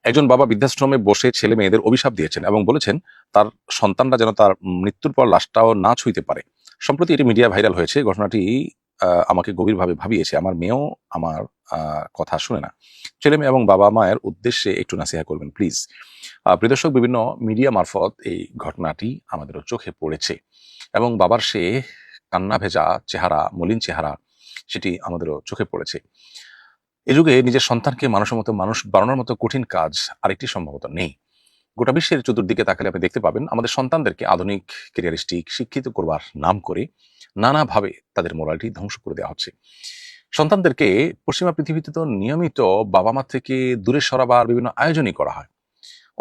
একজন বাবা বৃদ্ধাশ্রমে বসে ছেলে মেয়েদের অভিশাপ দিয়েছেন এবং বলেছেন তার সন্তানরা যেন তার মৃত্যুর পর লাশটাও না ছুঁইতে পারে। সম্প্রতি এটি মিডিয়া ভাইরাল হয়েছে। ঘটনাটি আমাকে গভীরভাবে ভাবিয়েছে। আমার মেয়েও আমার কথা শুনে না। ছেলে মেয়ে এবং বাবা মায়ের উদ্দেশ্যে একটু নাসিহা করবেন প্লিজ। প্রিয় দর্শক, বিভিন্ন মিডিয়া মারফত এই ঘটনাটি আমাদেরও চোখে পড়েছে এবং বাবার সে কান্না ভেজা চেহারা, মলিন চেহারা, সেটি আমাদেরও চোখে পড়েছে। এ যুগে নিজের সন্তানকে মানুষের মতো মানুষ বানানোর মতো কঠিন কাজ আরেকটি সম্ভবত নেই। গোটা বিশ্বের চতুর্দিকে তাকালে আপনি দেখতে পাবেন আমাদের সন্তানদেরকে আধুনিক, ক্যারিয়ারিস্টিক, শিক্ষিত করবার নাম করে নানাভাবে তাদের মোরালিটি ধ্বংস করে দেওয়া হচ্ছে। সন্তানদেরকে পশ্চিমা পৃথিবীতে তো নিয়মিত বাবা মা থেকে দূরে সরাবার বিভিন্ন আয়োজনই করা হয়।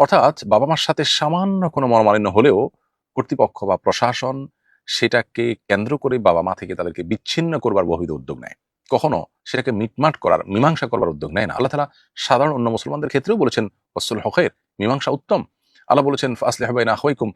অর্থাৎ বাবা মার সাথে সামান্য কোনো মনোমালিন্য হলেও কর্তৃপক্ষ বা প্রশাসন সেটাকে কেন্দ্র করে বাবা মা থেকে তাদেরকে বিচ্ছিন্ন করবার বহুবিধ উদ্যোগ নেয়। কখনো সেটাকে মিটমাট করার, মীমাংসা করবার উদ্যোগ নেয় না। আল্লাহ তাআলা সাধারণ অন্য মুসলমানদের ক্ষেত্রেও বলেছেন ওয়াসলুহু খায়র, মীমাংসা উত্তম। আল্লাহ বলেছেন ফাসলিহু বাইনা আখাওয়াইকুম,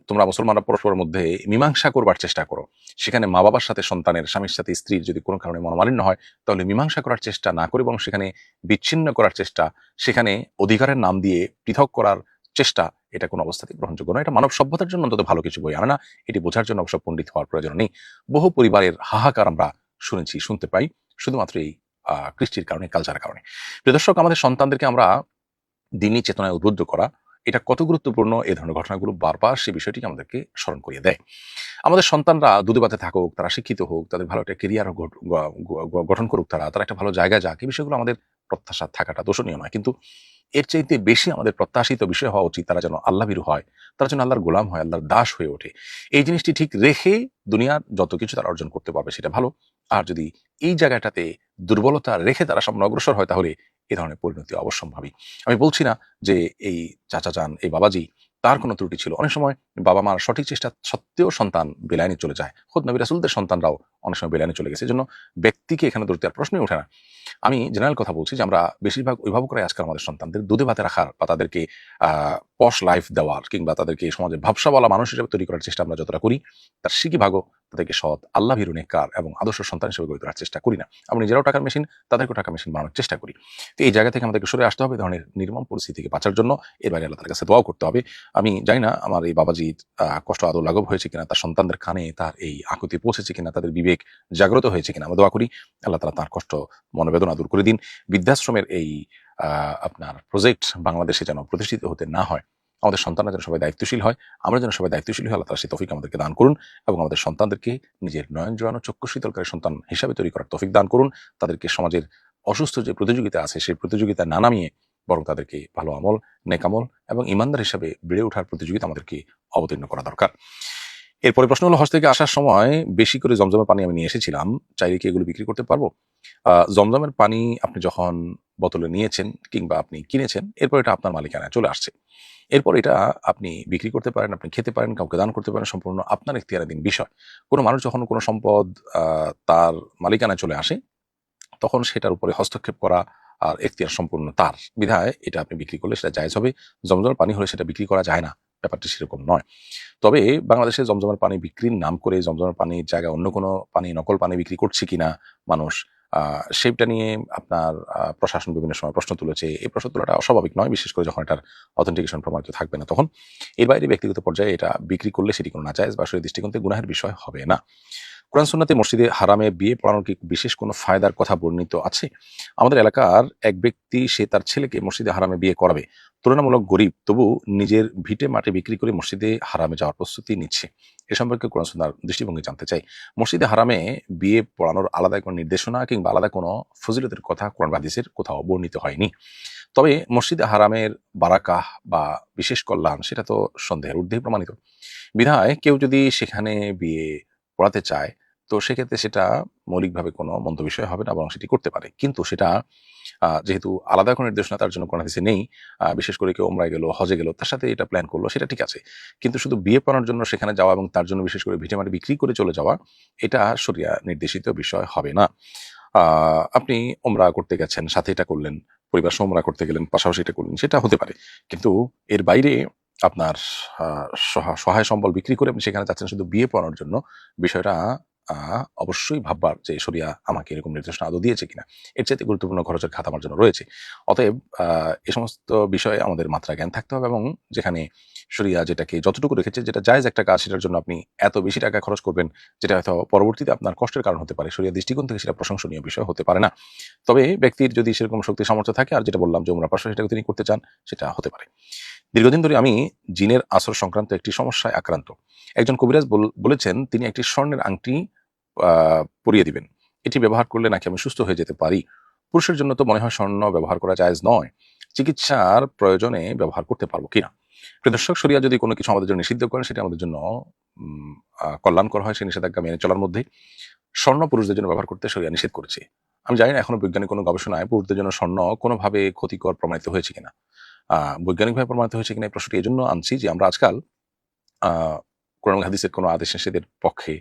তোমরা মুসলমানরা পরস্পরের মধ্যে মীমাংসা করবার চেষ্টা করো। সেখানে মা বাবার সাথে সন্তানের, স্বামীর সাথে স্ত্রীর যদি কোনো কারণে মনোমালিন্য হয়, তাহলে মীমাংসা করার চেষ্টা না করে বরং সেখানে বিচ্ছিন্ন করার চেষ্টা, সেখানে অধিকারের নাম দিয়ে পৃথক করার চেষ্টা, এটা কোনো অবস্থাতেই গ্রহণযোগ্য নয়। এটা মানব সভ্যতার জন্য অন্তত ভালো কিছু বই আনে না। এটি বোঝার জন্য অবশ্য পণ্ডিত হওয়ার প্রয়োজন নেই। বহু পরিবারের হাহাকার আমরা শুনেছি, শুনতে পাই শুধুমাত্র এই কৃষ্টির কারণে, কালচারের কারণে। প্রিয় দর্শক, আমাদের সন্তানদেরকে আমরা দিনী চেতনায় উদ্বুদ্ধ করা, এটা কত গুরুত্বপূর্ণ, এই ধরনের ঘটনাগুলো বারবার সেই বিষয়টিকে আমাদেরকে স্মরণ করিয়ে দেয়। আমাদের সন্তানরা দুধে ভাতে থাকুক, তারা শিক্ষিত হোক, তাদের ভালো একটা কেরিয়ার গঠন করুক, তারা একটা ভালো জায়গায় যাক, এই বিষয়গুলো আমাদের প্রত্যাশা থাকাটা দোষণীয় নয়। কিন্তু এর চাইতে বেশি আমাদের প্রত্যাশিত বিষয় হওয়া উচিত তারা যেন আল্লাহভীরু হয়, তারা যেন আল্লাহর গোলাম হয়, আল্লাহর দাস হয়ে ওঠে। এই জিনিসটি ঠিক রেখে দুনিয়ার যত কিছু তারা অর্জন করতে পারবে সেটা ভালো। আর যদি এই জায়গাটাতে দুর্বলতা রেখে তারা সামনে অগ্রসর হয়, তাহলে এ ধরনের পরিণতি অবশ্যম্ভাবী। আমি বলছি না যে এই চাচা যান, এই বাবাজি তার কোনো ত্রুটি ছিল। অনেক সময় বাবা মার সঠিক চেষ্টা সত্ত্বেও সন্তান বেলাইনে চলে যায়। খোদ নবী রাসূলদের সন্তানরাও অনেক সময় বেলাইনে চলে গেছে। এজন্য ব্যক্তিকে এখানে দোষ দেওয়ার প্রশ্নই ওঠে না। আমি জেনারেল কথা বলছি যে আমরা বেশিরভাগ অভিভাবকরাই আজকাল আমাদের সন্তানদের দুধে ভাতে রাখার বা তাদেরকে পশ লাইফ দেওয়ার কিংবা তাদেরকে সমাজে ভাবসাওয়ালা মানুষ হিসেবে তৈরি করার চেষ্টা আমরা যতটা করি, তার সিকি ভাগও তাদেরকে সৎ, আল্লাহভীরু, নেককার এবং আদর্শ সন্তান হিসেবে গড়ে তোলার চেষ্টা করি না। আমরা নিজেরাও টাকার মেশিন, তাদেরকেও টাকা মেশিন বানানোর চেষ্টা করি। তো এই জায়গা থেকে আমাদেরকে সরে আসতে হবে, এই ধরনের নির্মম পরিস্থিতি থেকে বাঁচার জন্য। এর বাইরে আল্লাহ তাআলার কাছে দোয়াও করতে হবে। আমি জানি না আমার এই বাবাজির কষ্ট আদৌ লাঘব হয়েছে কিনা, তার সন্তানদের কানে তার এই আকুতি পৌঁছেছে কিনা, তাদের বিবেক জাগ্রত হয়েছে কিনা। আমরা দোয়া করি আল্লাহ তাআলা তার কষ্ট, মনোবেদনা দূর করে দিন। বৃদ্ধাশ্রমের এই আপনার প্রজেক্ট বাংলাদেশে যেন প্রতিষ্ঠিত হতে না হয়। আমাদের সন্তানরা যেন সবাই দায়িত্বশীল হয়, আমরা যেন সবাই দায়িত্বশীল হই। আল্লাহ তাআলা সেই তৌফিক আমাদেরকে দান করুন এবং আমাদের সন্তানদেরকে নিজের নয়ন জোড়ানো, চক্ষু শীতলকারী সন্তান হিসাবে তৈরি করার তৌফিক দান করুন। তাদেরকে সমাজের অসুস্থ যে প্রতিযোগিতা আছে সেই প্রতিযোগিতায় না নামিয়ে বরং তাদেরকে ভালো আমল, নেক আমল এবং ঈমানদার হিসাবে বেড়ে ওঠার প্রতিযোগিতা আমাদেরকে অবতীর্ণ করা দরকার। এরপরে প্রশ্ন হলো, হজ থেকে আসার সময় বেশি করে জমজমের পানি আমি নিয়ে এসেছিলাম, চাইলে কি এগুলো বিক্রি করতে পারবো? জমজমের পানি আপনি যখন বোতলে নিয়েছেন কিংবা আপনি কিনেছেন, এরপর এটা আপনার মালিকানায় চলে আসছে। এরপর এটা আপনি বিক্রি করতে পারেন, আপনি খেতে পারেন, কাউকে দান করতে পারেন, সম্পূর্ণ আপনার এখতিয়ারাধীন বিষয়। কোনো মানুষ যখন কোনো সম্পদ তার মালিকানায় চলে আসে, তখন সেটার উপরে হস্তক্ষেপ করা আর এখতিয়ার সম্পূর্ণ তার। বিধায় এটা আপনি বিক্রি করলে সেটা জায়েজ হবে। জমজমের পানি হলে সেটা বিক্রি করা যায় না, ব্যাপারটি সেরকম নয়। তবে বাংলাদেশে জমজমের পানি বিক্রির নাম করে জমজমের পানির জায়গায় অন্য কোনো পানি, নকল পানি বিক্রি করছে কিনা মানুষ, সেটা নিয়ে আপনার প্রশাসন বিভিন্ন সময় প্রশ্ন তুলেছে। এই প্রশ্ন তোলাটা অস্বাভাবিক নয়, বিশেষ করে যখন এটার অথেন্টিকেশন প্রমাণিত থাকবে না তখন। এর বাইরে ব্যক্তিগত পর্যায়ে এটা বিক্রি করলে সেটি কোনো নাজায়েজ বা শরীয়ত দৃষ্টিকোণ থেকে গুনাহের বিষয় হবে না। কোরআন সুন্নাতে মসজিদে হারামে বিয়ে পড়ানোর কি বিশেষ কোনো ফায়দার কথা বর্ণিত আছে? আমাদের এলাকার এক ব্যক্তি, সে তার ছেলেকে মসজিদে হারামে বিয়ে করাবে। তুলনামূলক গরিব, তবু নিজের ভিটে মাটি বিক্রি করে মসজিদে হারামে যাওয়ার প্রস্তুতি নিচ্ছে। এ সম্পর্কে কোরআন সুন্নাহর দৃষ্টিভঙ্গি জানতে চাই। মসজিদে হারামে বিয়ে পড়ানোর আলাদা কোনো নির্দেশনা কিংবা আলাদা কোনো ফজিলতের কথা কোরআন বা হাদিসের কোথাও বর্ণিত হয়নি। তবে মসজিদে হারামের বারাকাহ বা বিশেষ কল্যাণ সেটা তো সন্দেহের ঊর্ধ্বে প্রমাণিত। বিধায় কেউ যদি সেখানে বিয়ে পড়াতে চায়, তো সেক্ষেত্রে সেটা মৌলিকভাবে কোনো মন্দ বিষয় হবে না, বরং সেটি করতে পারে। কিন্তু সেটা যেহেতু আলাদা কোনো নির্দেশনা তার জন্য কোরআন হাদিসে নেই, বিশেষ করে কেউ উমরায় গেল, হজে গেল, তার সাথে এটা প্ল্যান করলো, সেটা ঠিক আছে। কিন্তু শুধু বিয়ে পড়ানোর জন্য সেখানে যাওয়া এবং তার জন্য বিশেষ করে ভিটেমাটি বিক্রি করে চলে যাওয়া, এটা শরিয়া নির্দেশিত বিষয় হবে না। আপনি উমরা করতে গেছেন, সাথে এটা করলেন, পরিবার সহ উমরা করতে গেলেন, পাশাপাশি এটা করলেন, সেটা হতে পারে। কিন্তু এর বাইরে আপনার সহায় সম্বল বিক্রি করে আপনি সেখানে যাচ্ছেন শুধু বিয়ে পড়ানোর জন্য, বিষয়টা অবশ্যই ভাববার যে শরিয়া আমাকে এরকম নির্দেশনা আদৌ দিয়েছে কিনা। এর চাইতে গুরুত্বপূর্ণ খরচের খাত আমার জন্য রয়েছে। অতএব এ সমস্ত বিষয়ে আমাদের মাত্রা জ্ঞান থাকতে হবে এবং যেখানে শরিয়া যেটাকে যতটুকু রেখেছে, যেটা জায়েজ একটা কাজ, সেটার জন্য আপনি এত বেশি টাকা খরচ করবেন যেটা হয়তো পরবর্তীতে আপনার কষ্টের কারণ হতে পারে, শরিয়া দৃষ্টিকোণ থেকে সেটা প্রশংসনীয় বিষয় হতে পারে না। তবে ব্যক্তির যদি সেরকম শক্তি সামর্থ্য থাকে, আর যেটা বললাম যে উমরা পাশে সেটাকে তিনি করতে চান, সেটা হতে পারে। দীর্ঘদিন ধরে আমি জিনের আসর সংক্রান্ত একটি সমস্যায় আক্রান্ত। একজন কবিরাজ বলেছেন তিনি একটি স্বর্ণের আংটি পরিয়ে দিবেন। এটি ব্যবহার করলে নাকি আমি সুস্থ হয়ে যেতে পারি। পুরুষের জন্য তো মনে হয় স্বর্ণ ব্যবহার করা জায়েজ নয়। চিকিৎসার প্রয়োজনে ব্যবহার করতে পারবো কিনা? প্রিয় দর্শক, শরিয়া যদি কোনো কিছু আমাদের জন্য নিষিদ্ধ করেন, সেটা আমাদের জন্য কল্যাণকর হয়, সেই নিষেধাজ্ঞা মেনে চলার মধ্যে। স্বর্ণ পুরুষদের জন্য ব্যবহার করতে শরিয়া নিষেধ করেছে। আমি জানি না এখনো বৈজ্ঞানিক কোনো গবেষণায় পুরুষদের জন্য স্বর্ণ কোনোভাবে ক্ষতিকর প্রমাণিত হয়েছে কিনা। বৈজ্ঞানিকভাবে প্রমাণিত হয়েছে কিনা এই প্রশ্নটি এজন্য আনছি যে আমরা আজকাল কোরআন হাদিসের কোনো আদেশ নিষেধের পক্ষে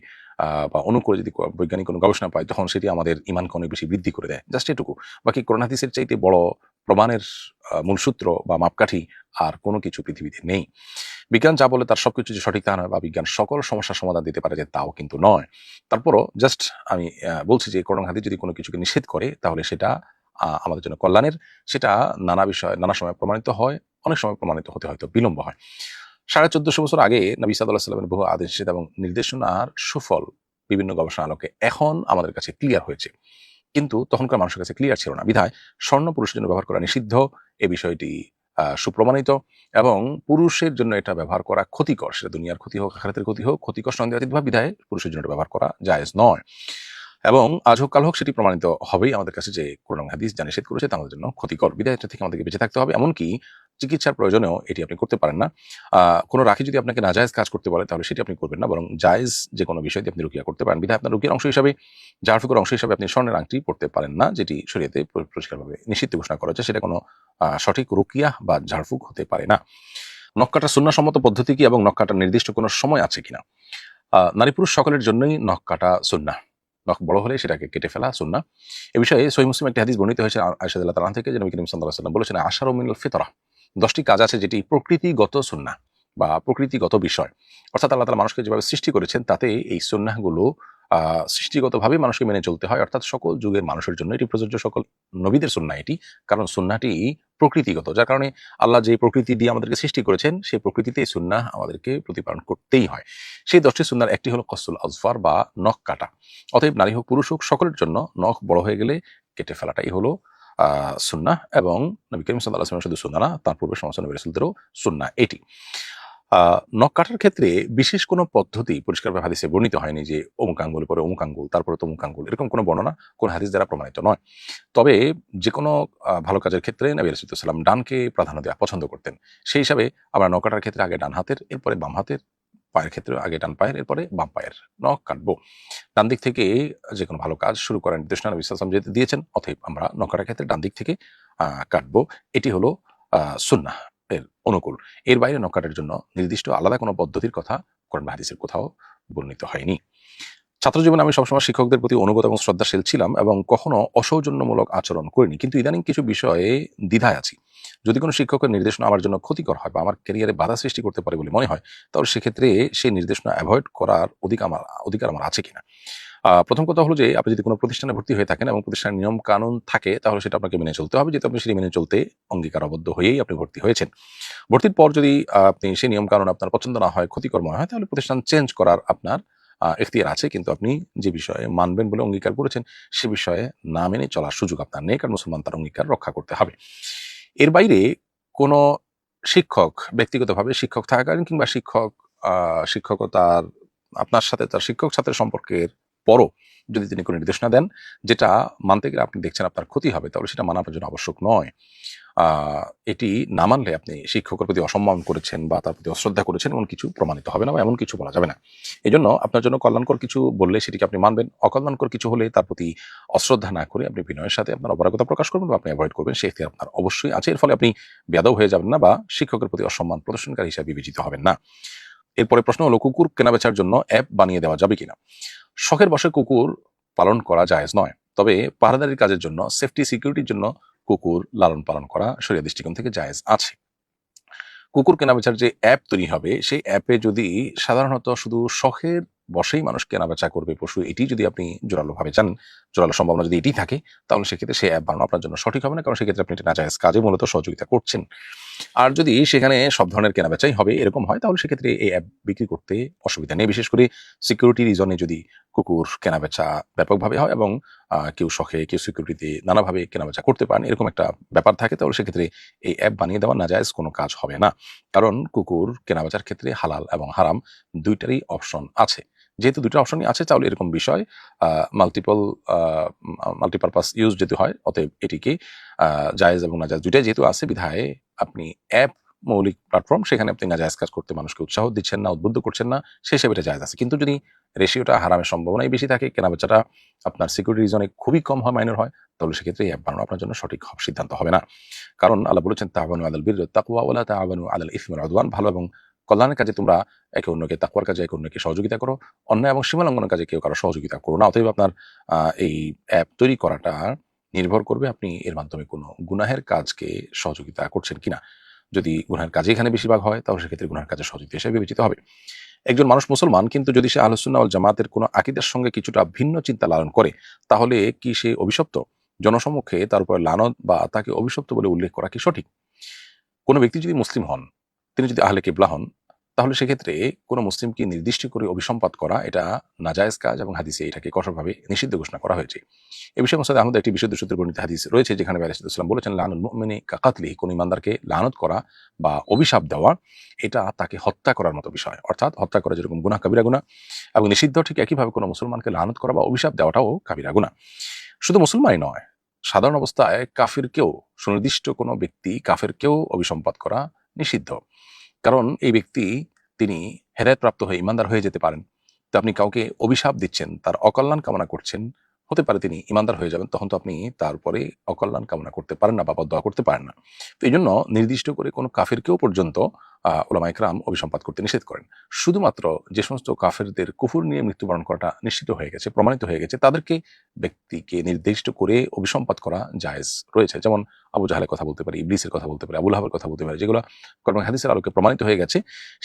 বা অনুকূলে যদি বৈজ্ঞানিক কোনো গবেষণা পাই, তখন সেটি আমাদের ঈমানকে অনেক বেশি বৃদ্ধি করে দেয়। জাস্ট এটুকু। বাকি কোরআন হাদিসের চাইতে বড় প্রমাণের মূলসূত্র বা মাপকাঠি আর কোনো কিছু পৃথিবীতে নেই। বিজ্ঞান যা বলে তার সবকিছু যে সঠিক তা নয়, বা বিজ্ঞান সকল সমস্যার সমাধান দিতে পারে যে তাও কিন্তু নয়। তারপরও জাস্ট আমি বলছি যে কোরআন হাদিস যদি কোনো কিছুকে নিষেধ করে, তাহলে সেটা আমাদের জন্য কল্যাণের। সেটা নানা বিষয় নানা সময় প্রমাণিত হয়, অনেক সময় প্রমাণিত হতে হয়তো বিলম্ব হয়। 1450 বছর আগে নবী সাল্লাল্লাহু আলাইহি ওয়াসাল্লামের বহু আদেশ নিষেধ এবং নির্দেশনার সুফল বিভিন্ন গবেষণার আলোকে এখন আমাদের কাছে ক্লিয়ার হয়েছে। কিন্তু তখনকার মানুষের কাছে ক্লিয়ার ছিল না। বিধায় স্বর্ণ পুরুষের জন্য ব্যবহার করা নিষিদ্ধ, এ বিষয়টি সুপ্রমাণিত, এবং পুরুষের জন্য এটা ব্যবহার করা ক্ষতিকর। সেটা দুনিয়ার ক্ষতি হোক, আখিরাতের ক্ষতি হোক, ক্ষতিকর সন্দেহাতীতভাবে। বিধায় পুরুষের জন্য এটা ব্যবহার করা জায়েজ নয়। এবং আজ হোক কাল হোক সেটি প্রমাণিত হবেই আমাদের কাছে যে কোরআন হাদিস যা নিষেধ করেছে তা আমাদের জন্য ক্ষতিকর। বিধায় এটা থেকে আমাদেরকে বেঁচে থাকতে হবে। এমনকি চিকিৎসার প্রয়োজনেও এটি আপনি করতে পারেন না। কোনো রাখি যদি আপনাকে নাজায়েজ কাজ করতে বলে, তাহলে সেটি আপনি করবেন না, বরং জায়েজ যে কোনো বিষয় দিয়ে আপনি রুকিয়া করতে পারেন। বিধায় আপনার রুকিয়ার অংশ হিসাবে, ঝাড়ফুঁকের অংশ হিসাবে আপনি স্বর্ণের আংটি পড়তে পারেন না, যেটি শরীয়তে পরিষ্কারভাবে নিষিদ্ধ ঘোষণা করা হয়েছে। সেটা কোনো সঠিক রুকিয়া বা ঝাড়ফুঁক হতে পারে না। নখ কাটার সুন্নাহসম্মত পদ্ধতি কি এবং নখ কাটার নির্দিষ্ট কোনো সময় আছে কিনা? নারী পুরুষ সকলের জন্যই নখ কাটা সুন্নাহ। নখ বড় হলে সেটাকে কেটে ফেলা সুন্নাহ। এ বিষয়ে সহিহ মুসলিম একটি হাদিস বর্ণিত হয়েছে আয়েশা রাদিয়াল্লাহু তাআলা থেকে, যে নবী করিম সাল্লাল্লাহু আলাইহি ওয়াসাল্লাম বলেছেন, আশারু মিনাল ফিতরাহ, 10টি কাজ আছে যেটি প্রকৃতিগত সুন্নাহ বা প্রকৃতিগত বিষয়। অর্থাৎ আল্লাহ তাআলা মানুষকে যেভাবে সৃষ্টি করেছেন, তাতে এই সুন্নাহগুলো সৃষ্টিগতভাবে মানুষকে মেনে চলতে হয়। অর্থাৎ সকল যুগের মানুষের জন্য এটি প্রযোজ্য, সকল নবীদের সুন্নাহ এটি। কারণ সুন্নাহটি প্রকৃতিগত, যার কারণে আল্লাহ যে প্রকৃতি দিয়ে আমাদেরকে সৃষ্টি করেছেন, সেই প্রকৃতিতে এই সুন্নাহ আমাদেরকে প্রতিপালন করতেই হয়। সেই 10টি সুন্নাহর একটি হলো কসুল আজফার বা নখ কাটা। অতএব নারী হোক পুরুষ হোক সকলের জন্য নখ বড় হয়ে গেলে কেটে ফেলাটাই হলো সুন্নাহ। এবং নবী করিম সাল্লাল্লাহু আলাইহি ওয়াসাল্লাম শুধু সুন্নাহ না, তার পূর্বে সমস্ত নবী রাসূলদেরও সুন্নাহ এটি। নখ কাটার ক্ষেত্রে বিশেষ কোনো পদ্ধতি পরিষ্কারভাবে হাদিসে বর্ণিত হয়নি যে অমুক আঙ্গুলের পরে অমুক আঙ্গুল, তারপরে তমুক আঙ্গুল, এরকম কোনো বর্ণনা কোন হাদিস দ্বারা প্রমাণিত নয়। তবে যে কোনো ভালো কাজের ক্ষেত্রে নবী রাসূলুল্লাহ সাল্লাল্লাহু আলাইহি ওয়াসাল্লাম ডানকে প্রাধান্য দেওয়া পছন্দ করতেন। সেই হিসাবে আমরা নখ কাটার ক্ষেত্রে আগে ডান হাতের, এরপরে বাম হাতের, পায়ের ক্ষেত্রে আগে ডান পায়ের, এরপরে বাম পায়ের নখ কাটবো। ডান দিক থেকে যে কোনো ভালো কাজ শুরু করার নির্দেশনা নবী সাল্লাল্লাহু আলাইহি ওয়াসাল্লাম যেহেতু দিয়েছেন, অতএব আমরা নখ কাটার ক্ষেত্রে ডান দিক থেকে কাটবো। এটি হলো সুন্নাহ এর অনুকূল। এর বাইরে নখ কাটার জন্য নির্দিষ্ট আলাদা কোনো পদ্ধতির কথা কোরআন বা হাদিসের কোথাও বর্ণিত হয়নি। ছাত্র জীবনে আমি সবসময় শিক্ষকদের প্রতি অনুগত এবং শ্রদ্ধাশীল ছিলাম এবং কখনো অসৌজন্যমূলক আচরণ করিনি। কিন্তু ইদানিং কিছু বিষয়ে দ্বিধায় আছি। যদি কোনো শিক্ষকের নির্দেশনা আমার জন্য ক্ষতিকর হয় বা আমার ক্যারিয়ারে বাধা সৃষ্টি করতে পারে বলে মনে হয়, তাহলে সেক্ষেত্রে সেই নির্দেশনা অ্যাভয়েড করার অধিকার আমার আছে কিনা? প্রথম কথা হলো যে, আপনি যদি কোনো প্রতিষ্ঠানে ভর্তি হয়ে থাকেন এবং প্রতিষ্ঠানের নিয়ম কানুন থাকে, তাহলে সেটা আপনাকে মেনে চলতে হবে, যেহেতু আপনি সেটি মেনে চলতে অঙ্গীকারাবদ্ধ হয়েই আপনি ভর্তি হয়েছেন। ভর্তির পর যদি আপনি সেই নিয়ম কানুন আপনার পছন্দ না হয়, ক্ষতিকর মনে হয়, তাহলে প্রতিষ্ঠান চেঞ্জ করার আপনার এখতিয়ার আছে। কিন্তু আপনি যে বিষয়ে মানবেন বলে অঙ্গীকার করেছেন, সে বিষয়ে না মেনে চলার সুযোগ আপনার নেই, কারণ মুসলমান তার অঙ্গীকার রক্ষা করতে হবে। এর বাইরে কোনো শিক্ষক ব্যক্তিগতভাবে শিক্ষক থাকাকালীন কিংবা শিক্ষকতার আপনার সাথে তার শিক্ষক ছাত্রের সম্পর্কের পরও যদি তিনি কোনো নির্দেশনা দেন, যেটা মানতে গেলে আপনি দেখছেন আপনার ক্ষতি হবে, তাহলে সেটা মানা আপনার জন্য আবশ্যক নয়। এটি না মানলে আপনি শিক্ষকের প্রতি অসম্মান করেছেন বা তার প্রতি অশ্রদ্ধা করেছেন, এমন কিছু প্রমাণিত হবে না বা এমন কিছু বলা যাবে না। এজন্য আপনার জন্য কল্যাণকর কিছু বললে সেটিকে আপনি মানবেন, অকল্যাণকর কিছু হলে তার প্রতি অশ্রদ্ধা না করে আপনি বিনয়ের সাথে আপনার অপারগতা প্রকাশ করবেন বা আপনি অ্যাভয়েড করবেন। সে এখতিয়ার আপনার অবশ্যই আছে। এর ফলে আপনি বেয়াদব হয়ে যাবেন না বা শিক্ষকের প্রতি অসম্মান প্রদর্শনকারী হিসেবে বিবেচিত হবেন না। এরপরে প্রশ্ন হলো, কুকুর কেনাবেচার জন্য অ্যাপ বানিয়ে দেওয়া যাবে কিনা? শখের বশে কুকুর পালন করা জায়েজ নয়, তবে পাহারাদারির কাজের জন্য, সেফটি সিকিউরিটির জন্য কুকুর লালন পালন করা শরীয়ত দৃষ্টিকোণ থেকে জায়েজ আছে। কুকুর কেনাবেচার যে অ্যাপ তৈরি হবে, সেই অ্যাপে যদি সাধারণত শুধু শখের বসেই মানুষ কেনাবেচা করবে পশু, এটি যদি আপনি জোরালোভাবে জানেন, জোরালো সম্ভাবনা যদি এটি থাকে, তাহলে সেক্ষেত্রে সেই অ্যাপ বানানো আপনার জন্য সঠিক হবে না, কারণ সেক্ষেত্রে আপনি একটি নাজায়েজ কাজে মূলত সহযোগিতা করছেন। আর যদি সেখানে সব ধরনের কেনাবেচাই হবে এরকম হয়, তাহলে সেক্ষেত্রে এই অ্যাপ বিক্রি করতে অসুবিধা নেই। বিশেষ করে সিকিউরিটি রিজনে যদি কুকুর কেনাবেচা ব্যাপকভাবে হয় এবং কেউ শখে, কেউ সিকিউরিটিতে নানাভাবে কেনাবেচা করতে পারেন, এরকম একটা ব্যাপার থাকে, তাহলে সেক্ষেত্রে এই অ্যাপ বানিয়ে দেওয়া নাজায়েজ কোনো কাজ হবে না। কারণ কুকুর কেনাবেচার ক্ষেত্রে হালাল এবং হারাম দুইটারই অপশন আছে। যেহেতু দুইটা অপশনই আছে, তাহলে এরকম বিষয় মাল্টিপারপাস ইউজ যদি হয়, অতএব এটিকে জায়েজ এবং নাজায়েজ দুইটাই যেহেতু আছে, বিধায় আপনি অ্যাপ মৌলিক প্ল্যাটফর্ম, সেখানে আপনি নাজায়েজ কাজ করতে মানুষকে উৎসাহ দিচ্ছেন না, উদ্বুদ্ধ করছেন না, সেই হিসেবে এটা জায়েজ আছে। কিন্তু যদি রেশিওটা হারামের সম্ভাবনাই বেশি থাকে, কেনাবেচাটা আপনার সিকিউরিটি রিজনে খুবই কম হয়, মাইনর হয়, তাহলে সেক্ষেত্রে এই অ্যাপ বানানো আপনার জন্য সঠিক সিদ্ধান্ত হবে না। কারণ আল্লাহ বলেছেন, তাআওয়ানু আলাল বিররি ওয়াত তাকওয়া ওয়া লা তাআওয়ানু আলাল ইসমি ওয়াল উদওয়ান। ভালো এবং কল্যাণের কাজে তোমরা একে অন্যকে, তাকওয়ার কাজে একে অন্যকে সহযোগিতা করো, অন্যায় এবং সীমা লঙ্ঘনের কাজে কেউ কারো সহযোগিতা করো না। অতএব আপনার এই অ্যাপ তৈরি করাটা নির্ভর করবে আপনি এর মাধ্যমে কোনো গুনাহের কাজকে সহযোগিতা করছেন কিনা। যদি গুনাহের কাজে এখানে বেশিরভাগ হয়, তাহলে সেক্ষেত্রে গুনাহের কাজে সহযোগিতা হিসেবে বিবেচিত হবে। একজন মানুষ মুসলমান, কিন্তু যদি সে আহলুস সুন্নাহ ওয়াল জামাতের কোনো আকীদার সঙ্গে কিছুটা ভিন্ন চিন্তা লালন করে, তাহলে কি সে অভিশপ্ত? জনসম্মুখে তার উপর লানত বা তাকে অভিশপ্ত বলে উল্লেখ করা কি সঠিক? কোনো ব্যক্তি যদি মুসলিম হন, তিনি যদি আহলে কিবলা হন, তাহলে সেক্ষেত্রে কোনো মুসলিমকে নির্দিষ্ট করে অভিসম্পাত করা এটা নাজায়েজ কাজ, এবং হাদিসে এটাকে কঠোরভাবে নিষিদ্ধ ঘোষণা করা হয়েছে। এ বিষয়ে মুসনাদে আহমদ একটি বিশুদ্ধ সূত্রে বর্ণিত হাদিস রয়েছে, যেখানে নবী আলাইহিস সালাম বলেছেন, লানুল মুমিনি কাকাতলিহি, কোন ইমানদারকে লানত করা বা অভিশাপ দেওয়া এটা তাকে হত্যা করার মতো বিষয়। অর্থাৎ হত্যা করা যেরকম গুনাহ, কাবিরা গুনাহ এবং নিষিদ্ধ, ঠিক একইভাবে কোনো মুসলমানকে লানত করা বা অভিশাপ দেওয়াটাও কাবিরা গুনাহ। শুধু মুসলমানই নয়, সাধারণ অবস্থায় কাফিরকেও, সুনির্দিষ্ট কোনো ব্যক্তি কাফিরকেও অভিসম্পাত করা নিষিদ্ধ। কারণ এই ব্যক্তি, তিনি হেদায়েতপ্রাপ্ত হয়ে ইমানদার হয়ে যেতে পারেন। তো আপনি কাউকে অভিশাপ দিচ্ছেন, তার অকল্যাণ কামনা করছেন, হতে পারে তিনি ইমানদার হয়ে যাবেন, তখন তো আপনি তার উপরে অকল্যাণ কামনা করতে পারেন না বা বদদোয়া করতে পারেন না। তো এই জন্য নির্দিষ্ট করে কোনো কাফিরকেও পর্যন্ত উলামায়ে কেরাম অভিসম্পাত করতে নিষেধ করেন। শুধুমাত্র যে সমস্ত কাফিরদের কুফর নিয়ে মৃত্যুবরণ করাটা নিশ্চিত হয়ে গেছে, প্রমাণিত হয়ে গেছে, তাদেরকে, ব্যক্তিকে নির্দিষ্ট করে অভিসম্পাত করা জায়েজ রয়েছে। যেমন আবু জাহেলের কথা বলতে পারি, ইবলিসের কথা বলতে পারি, আবু লাহাবের কথা বলতে পারি, যেগুলো কোরআন হাদিসের আলোকে প্রমাণিত হয়ে গেছে।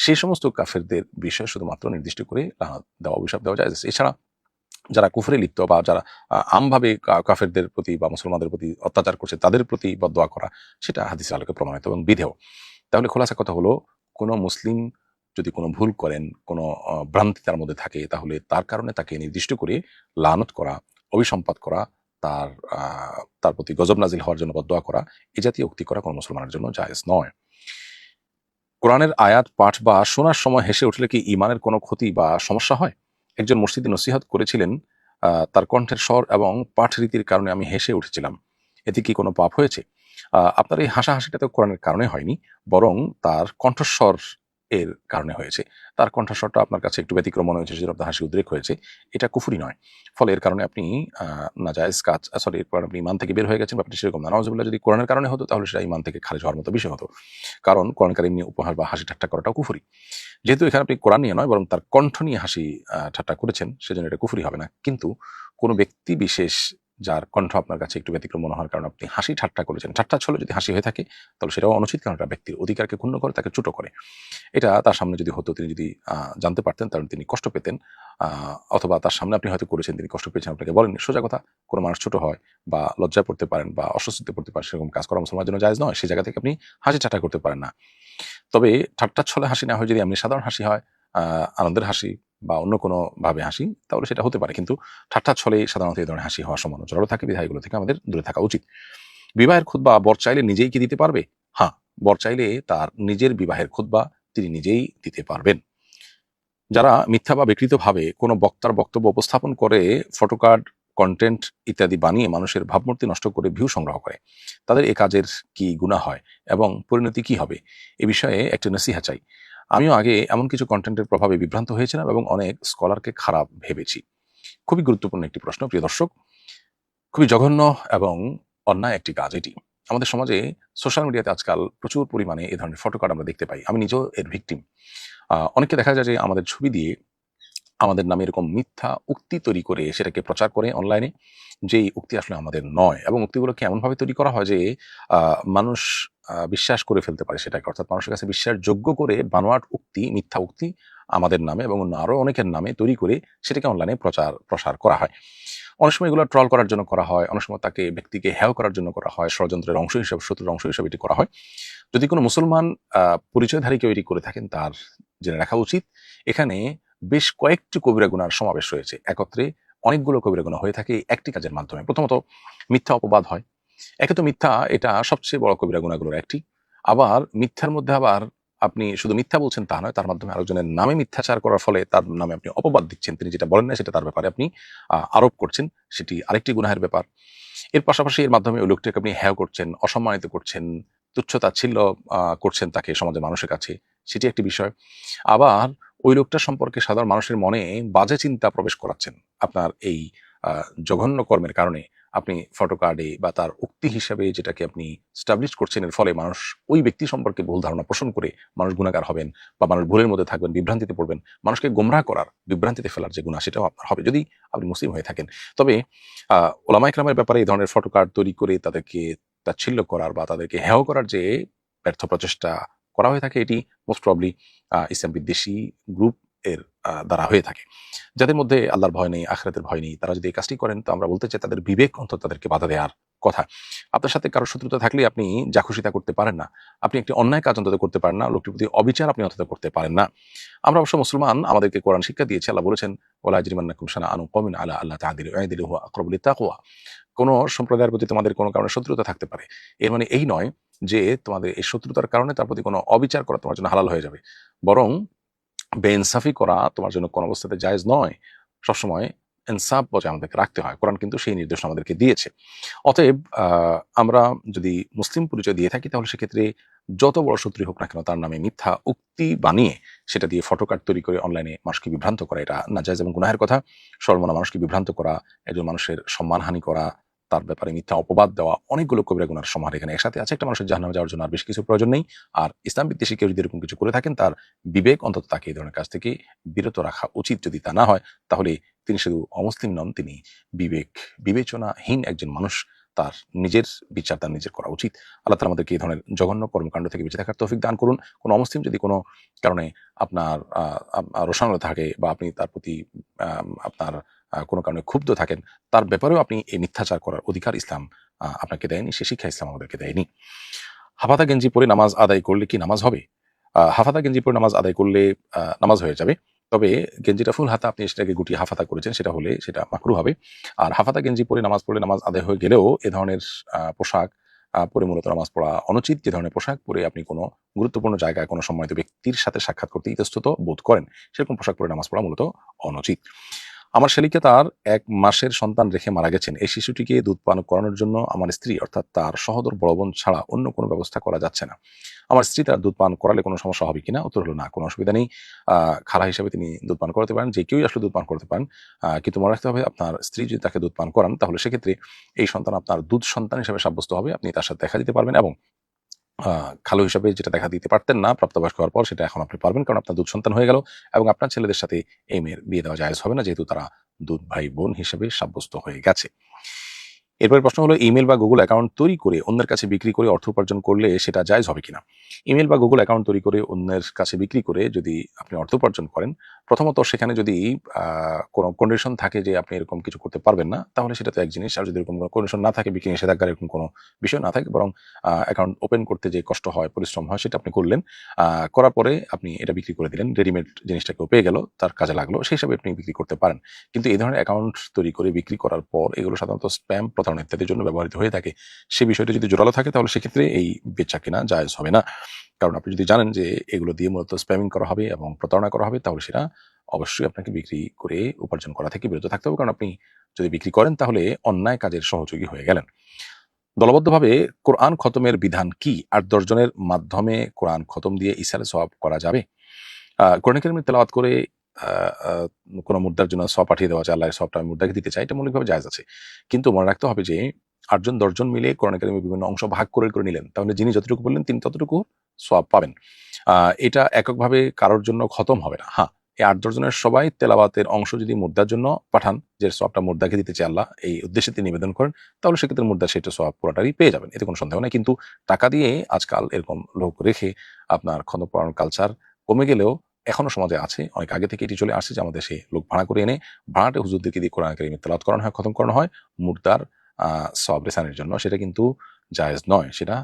সেই সমস্ত কাফেরদের বিষয়ে শুধুমাত্র নির্দিষ্ট করে লানত দেওয়া, অভিশাপ দেওয়া জায়েজ আছে। এছাড়া যারা কুফরে লিপ্ত বা যারা আমভাবে কাফেরদের প্রতি বা মুসলমানদের প্রতি অত্যাচার করছে, তাদের প্রতি বদদোয়া করা, সেটা হাদিসের আলোকে প্রমাণিত এবং বিধেয়। তাহলে খোলাসা কথা হলো, কোনো মুসলিম যদি কোনো ভুল করেন, কোনো ভ্রান্তি তার মধ্যে থাকে, তাহলে তার কারণে তাকে নির্দিষ্ট করে লানত করা, অভিসম্পাত করা, তার প্রতি গজব নাজিল হওয়ার জন্য বদদোয়া করা, এ জাতীয় উক্তি করা কোনো মুসলমানের জন্য জায়েজ নয়। কোরআনের আয়াত পাঠ বা শোনার সময় হেসে উঠলে কি ঈমানের কোনো ক্ষতি বা সমস্যা হয়? একজন মসজিদে নসিহত করেছিলেন, তার কণ্ঠের স্বর এবং পাঠ রীতির কারণে আমি হেসে উঠেছিলাম। এতে কি কোনো পাপ হয়েছে? আপনার এই হাসাহাসিটা তো কোরআনের কারণে হয়নি, বরং তার কণ্ঠস্বর এর কারণে হয়েছে। তার কণ্ঠস্বরটা আপনার কাছে একটু ব্যতিক্রম মনে হয়েছে, সেজন্য আপনার হাসি উদ্রেক হয়েছে। এটা কুফরি নয়। ফলে এর কারণে আপনি নাজায়েজ কাজ, সরি, এরপর আপনি ঈমান থেকে বের হয়ে গেছেন, ব্যাপারটি সেরকম না। নাউজুবিল্লাহ, যদি কোরআনের কারণে হতো, তাহলে সেটা ঈমান থেকে খারিজ হওয়ার মতো বিষয় হতো। কারণ কোরআন কারীম নিয়ে উপহাস বা হাসি ঠাট্টা করাটাও কুফরি। যেহেতু এখানে আপনি কোরআন নিয়ে নয়, বরং তার কণ্ঠ নিয়ে হাসি ঠাট্টা করেছেন, সেজন্য এটা কুফরি হবে না। কিন্তু কোনো ব্যক্তি বিশেষ, যার কণ্ঠ আপনার কাছে একটু ব্যতিক্রম মনে হওয়ার কারণে আপনি হাসি ঠাট্টা করেছেন, ঠাট্টা ছলে যদি হাসি হয়ে থাকে, তাহলে সেটাও অনুচিত, কারণ এটা ব্যক্তির অধিকারকে ক্ষুণ্ণ করে, তাকে ছোট করে। এটা তার সামনে যদি হতো, তিনি যদি জানতে পারতেন, তাহলে তিনি কষ্ট পেতেন। অথবা তার সামনে আপনি হয়তো করেছেন, তিনি কষ্ট পেয়েছেন, আপনাকে বলেন। সোজা কথা, কোনো মানুষ ছোট হয় বা লজ্জায় পড়তে পারেন বা অস্বস্তিতে পড়তে পারেন, সেরকম কাজ করা মুসলমানের জন্য জায়েজ নয়। সেই জায়গা থেকে আপনি হাসি ঠাট্টা করতে পারেন না। তবে ঠাট্টার ছলে হাসি না হয়, যদি এমনি সাধারণ হাসি হয়, আনন্দের হাসি বা অন্য কোনো ভাবে হাসি, তাহলে সেটা হতে পারে। কিন্তু ঠাট্টার ছলে সাধারণত এই ধরনের হাসি হওয়ার সম্ভাবনা জড়ো থাকে, বিধায় এগুলো থেকে আমাদের দূরে থাকা উচিত। বিবাহের খুতবা বর চাইলে নিজেই কি দিতে পারবে? হ্যাঁ, বর চাইলে তার নিজের বিবাহের খুতবা তিনি নিজেই দিতে পারবেন। যারা মিথ্যা বা বিকৃতভাবে কোনো বক্তার বক্তব্য উপস্থাপন করে ফটোকার্ড, কন্টেন্ট ইত্যাদি বানিয়ে মানুষের ভাবমূর্তি নষ্ট করে ভিউ সংগ্রহ করে, তাদের এ কাজের কি গুনাহ হয় এবং পরিণতি কি হবে? এ বিষয়ে একটা নসিহা চাই। আমিও আগে এমন কিছু কন্টেন্টের প্রভাবে বিভ্রান্ত হয়েছিলাম এবং অনেক স্কলারকে খারাপ ভেবেছি। খুবই গুরুত্বপূর্ণ একটি প্রশ্ন, প্রিয় দর্শক। খুবই জঘন্য এবং অন্যায় একটি কাজ এটি। আমাদের সমাজে সোশ্যাল মিডিয়াতে আজকাল প্রচুর পরিমাণে এ ধরনের ফটোকার্ড আমরা দেখতে পাই। আমি নিজেও এর ভিকটিম। অনেককে দেখা যায় যে আমাদের ছবি দিয়ে আমাদের নামে এরকম মিথ্যা উক্তি তৈরি করে সেটাকে প্রচার করে অনলাইনে, যেই উক্তি আসলে আমাদের নয়, এবং উক্তিগুলোকে এমনভাবে তৈরি করা হয় যে মানুষ বিশ্বাস করে ফেলতে পারে সেটাকে, অর্থাৎ মানুষের কাছে বিশ্বাসযোগ্য করে বানোয়াট উক্তি, মিথ্যা উক্তি আমাদের নামে এবং অন্য আরো অনেকের নামে তৈরি করে সেটাকে অনলাইনে প্রসার করা হয়। অনেক সময় এগুলো ট্রল করার জন্য করা হয়, অনেক সময় তাকে ব্যক্তিকে হেয় করার জন্য করা হয়, ষড়যন্ত্রের অংশ হিসেবে, শত্রুর অংশ হিসেবে এটি করা হয়। যদি কোনো মুসলমান পরিচয়ধারী কেউ এটি করে থাকেন, তার জেনে রাখা উচিত এখানে বেশ কয়েকটি কবিরা গুনার সমাবেশ রয়েছে। একত্রে অনেকগুলো কবিরা গুনাহ হয়ে থাকে এই একটি কাজের মাধ্যমে। প্রথমত মিথ্যা অপবাদ হয়। একে তো মিথ্যা, এটা সবচেয়ে বড় কবিরা গুনাহগুলোর একটি। আবার মিথ্যার মধ্যে আবার আপনি শুধু মিথ্যা বলছেন তা নয়, তার মাধ্যমে আরেকজনের নামে মিথ্যাচার করার ফলে তার নামে আপনি অপবাদ দিচ্ছেন। তিনি যেটা বলেন না সেটা তার ব্যাপারে আপনি আরোপ করছেন, সেটি আরেকটি গুনাহের ব্যাপার। এর পাশাপাশি এর মাধ্যমে ওই লোকটাকে আপনি হেয় করছেন, অসম্মানিত করছেন, তুচ্ছ-তাচ্ছিল্য করছেন তাকে সমাজের মানুষের কাছে, সেটি একটি বিষয়। আবার ওই লোকটা সম্পর্কে সাধারণ মানুষের মনে বাজে চিন্তা প্রবেশ করাচ্ছেন। আপনার এই জঘন্য কর্মের কারণে আপনি ফটোকার্ডে বা তার উক্তি হিসাবে যেটাকে আপনি এস্টাবলিশ করছেন, এর ফলে মানুষ ওই ব্যক্তি সম্পর্কে ভুল ধারণা পোষণ করে মানুষ গুনাহগার হবেন বা মানুষ ভুলের মধ্যে থাকবেন, বিভ্রান্তিতে পড়বেন। মানুষকে গোমরাহ করার, বিভ্রান্তিতে ফেলার যে গুনাহ সেটাও আপনার হবে যদি আপনি মুসলিম হয়ে থাকেন। তবে ওলামা ইকরামের ব্যাপারে এই ধরনের ফটোকার্ড তৈরি করে তাদেরকে তাচ্ছিল্য করার বা তাদেরকে হেয় করার যে ব্যর্থ প্রচেষ্টা করা হয়ে থাকে, এটি মোস্ট প্রবাবলি ইসলাম বিদ্বেষী গ্রুপ এর দ্বারা হয়ে থাকে। যাদের মধ্যে আল্লাহর ভয় নেই, আখিরাতের ভয় নেই, তারা যদি এই কাজটি করেন তো আমরা বলতে চাই তাদের বিবেক অন্তত তাদেরকে বাধা দেওয়ার কথা। আপনার সাথে কারো শত্রুতা থাকলে আপনি যা খুশি তা করতে পারেন না। আপনি একটি অন্যায় কাজ অন্তত করতে পারেন না, লোকটির প্রতি অবিচার আপনি অন্তত করতে পারেন না। আমরা অবশ্য মুসলমান, আমাদেরকে কোরআন শিক্ষা দিয়েছে। আল্লাহ বলেছেন, ওয়ালা ইয়াজরিমান্নাকুম শানাআনু কওমিন আলা আল্লা তা'দিলু ই'দিলু হুয়া আকরাবু লিত্তাকওয়া। কোন সম্প্রদায়ের প্রতি তোমাদের কোনো কারণে শত্রুতা থাকতে পারে, এর মানে এই নয় যে তোমাদের এই শত্রুতার কারণে তার প্রতি কোনো অবিচার করা তোমার জন্য হালাল হয়ে যাবে। বরং বেইনসাফি করা তোমার জন্য কোনো অবস্থাতে জায়েজ নয়। সবসময় ইনসাফ বজায় আমাদেরকে রাখতে হয়। কোরআন কিন্তু সেই নির্দেশনা আমাদেরকে দিয়েছে। অতএব আমরা যদি মুসলিম পরিচয় দিয়ে থাকি তাহলে সেক্ষেত্রে যত বড় শত্রুই হোক না কেন তার নামে মিথ্যা উক্তি বানিয়ে সেটা দিয়ে ফটোকার্ড তৈরি করে অনলাইনে মানুষকে বিভ্রান্ত করা, এটা নাজায়েজ এবং গুনাহের কথা। সর্বমনা মানুষকে বিভ্রান্ত করা, একজন মানুষের সম্মানহানি করা, তার ব্যাপারে মিথ্যা অপবাদ দেওয়া, অনেকগুলো কবিরা গুনার সমাহার এখানে একসাথে আছে। একটা মানুষের জাহান্নামে যাওয়ার জন্য আর বেশি কিছু প্রয়োজন নেই। আর ইসলাম বিদ্বেষী কেউ যদি এরকম কিছু করে থাকেন, তার বিবেক অন্তত তাকে এই ধরনের কাজ থেকে বিরত রাখা উচিত। যদি তা না হয় তাহলে তিনি শুধু অমুসলিম নন, তিনি বিবেচনাহীন একজন মানুষ। তার নিজের বিচার তার নিজের করা উচিত। আল্লাহ তাআলা আমাদেরকে এই ধরনের জঘন্য কর্মকাণ্ড থেকে বেঁচে থাকার তৌফিক দান করুন। কোনো অমুসলিম যদি কোনো কারণে আপনার রোষানলে থাকে বা আপনি তার প্রতি আপনার কোনো কারণে ক্ষুব্ধ থাকেন, তার ব্যাপারেও আপনি এই মিথ্যাচার করার অধিকার ইসলাম আপনাকে দেয়নি, সে শিক্ষা ইসলাম আমাদেরকে দেয়নি। হাফাতা গেঞ্জি পরে নামাজ আদায় করলে কি নামাজ হবে? হাফাতা গেঞ্জি পরে নামাজ আদায় করলে নামাজ হয়ে যাবে। তবে গেঞ্জিটা ফুল হাতা, আপনি সেটাকে গুটিয়ে হাফাতা করেছেন, সেটা হলে সেটা মাকরুহ হবে। আর হাফাতা গেঞ্জি পরে নামাজ পড়লে নামাজ আদায় হয়ে গেলেও এ ধরনের পোশাক পরে মূলত নামাজ পড়া অনুচিত। যে ধরনের পোশাক পরে আপনি কোনো গুরুত্বপূর্ণ জায়গায় কোনো সম্মানিত ব্যক্তির সাথে সাক্ষাৎ করতে ইতস্তত বোধ করেন, সেরকম পোশাক পরে নামাজ পড়া মূলত অনুচিত। আমার শালিকা তার ১ মাসের সন্তান রেখে মারা গেছেন। এই শিশুটিকে দুধ পান করানোর জন্য আমার স্ত্রী অর্থাৎ তার সহোদর বড় বোন ছাড়া অন্য কোনো ব্যবস্থা করা যাচ্ছে না। আমার স্ত্রী তার দুধ পান করালে কোনো সমস্যা হবে কিনা? উত্তর হলো না, কোনো অসুবিধা নেই। খালা হিসেবে তিনি দুধ পান করাতে পারেন। যে কেউই আসলে দুধ পান করতে পারেন। কিন্তু মনে রাখতে হবে, আপনার স্ত্রী যদি তাকে দুধ পান করান তাহলে সেক্ষেত্রে এই সন্তান আপনার দুধ সন্তান হিসেবে সাব্যস্ত হবে। আপনি তার সাথে দেখা দিতে পারবেন এবং খালু হিসাবে যেটা দেখা দিতে পারতেন না প্রাপ্তবয়স্ক হওয়ার পর, সেটা এখন আপনি পারবেন, কারণ আপনার দুধ সন্তান হয়ে গেল। এবং আপনার ছেলেদের সাথে এই মেয়ের বিয়ে দেওয়া জায়েজ হবে না, যেহেতু তারা দুধ ভাই বোন হিসেবে সাব্যস্ত হয়ে গেছে। এরপরের প্রশ্ন হলো, ইমেল বা গুগল অ্যাকাউন্ট তৈরি করে অন্যের কাছে বিক্রি করে অর্থ উপার্জন করলে সেটা জায়েজ হবে কিনা? ইমেল বা গুগল অ্যাকাউন্ট তৈরি করে অন্যের কাছে বিক্রি করে যদি আপনি অর্থ উপার্জন করেন, প্রথমত সেখানে যদি কোনো কন্ডিশন থাকে যে আপনি এরকম কিছু করতে পারবেন না, তাহলে সেটা তো এক জিনিস। আর যদি এরকম কোনো কন্ডিশন না থাকে, বিক্রি নিষেধাজ্ঞার এরকম কোনো বিষয় না থাকে, বরং অ্যাকাউন্ট ওপেন করতে যে কষ্ট হয়, পরিশ্রম হয়, সেটা আপনি করলেন। করার পরে আপনি এটা বিক্রি করে দিলেন, রেডিমেড জিনিসটা কেউ পেয়ে গেল, তার কাজে লাগলো, সেই হিসাবে আপনি বিক্রি করতে পারেন। কিন্তু এই ধরনের অ্যাকাউন্ট তৈরি করে বিক্রি করার পর এগুলো সাধারণত স্প্যাম, প্রতারণা ইত্যাদির জন্য ব্যবহৃত হয়ে থাকে। সে বিষয়টা যদি জোরালো থাকে তাহলে সেক্ষেত্রে এই বেচা কেনা জায়েজ হবে না। কারণ আপনি যদি জানেন যে এগুলো দিয়ে মূলত স্প্যামিং করা হবে এবং প্রতারণা করা হবে, তাহলে সেটা অবশ্যই আপনাকে বিক্রি করে উপার্জন করা থেকে বিরত থাকতে হবে। কারণ আপনি যদি বিক্রি করেন তাহলে অন্যায় কাজের সহযোগী হয়ে গেলেন। দলবদ্ধভাবে কোরআন খতমের বিধান কি? ৮-১০ জনের মাধ্যমে কোরআন খতম দিয়ে ইসালে সওয়াব করা যাবে? কোরআন কারীম তেলাওয়াত করে আ আ কোন মুদ্রার জন্য সওয়াব পাঠিয়ে দেওয়া যায়, আল্লাহর সওয়াবটা আমি মুদ্রাকে দিতে চাই, এটা মৌলিকভাবে জায়েজ আছে। কিন্তু মনে রাখতে হবে যে ৮ জন ১০ জন মিলে কোরআন কারীমের বিভিন্ন অংশ ভাগ করে নিলেন। তাহলে যিনি যতটুকু বললেন তিনি ততটুকু সওয়াব পাবেন। আ এটা এককভাবে কারোর জন্য খতম হবে না। হ্যাঁ, এই ৮-১০ জনের সবাই তেলাওয়াতের অংশ যদি মুর্দার জন্য পাঠান, যে সওয়াবটা মুর্দাকে দিতে চাই আল্লাহ, এই উদ্দেশ্যে তিনি নিবেদন করেন, তাহলে সেক্ষেত্রে মুর্দা সেটা সওয়াব পুরোটাই পেয়ে যাবেন, এতে কোনো সন্দেহ নাই। কিন্তু টাকা দিয়ে আজকাল এরকম লোক রেখে আপনার খন্দ পড়ানোর কালচার কমে গেলেও এখনো সমাজে আছে। অনেক আগে থেকে এটি চলে আসছে যে আমাদের সেই লোক ভাড়া করে এনে ভাড়াটে হুজুরদেরকে দিয়ে কোরআন কারীম তেলাওয়াত করানো হয়, খতম করানো হয় মুর্দার সওয়াব রেসানের জন্য। সেটা কিন্তু জায়েজ নয়, সেটা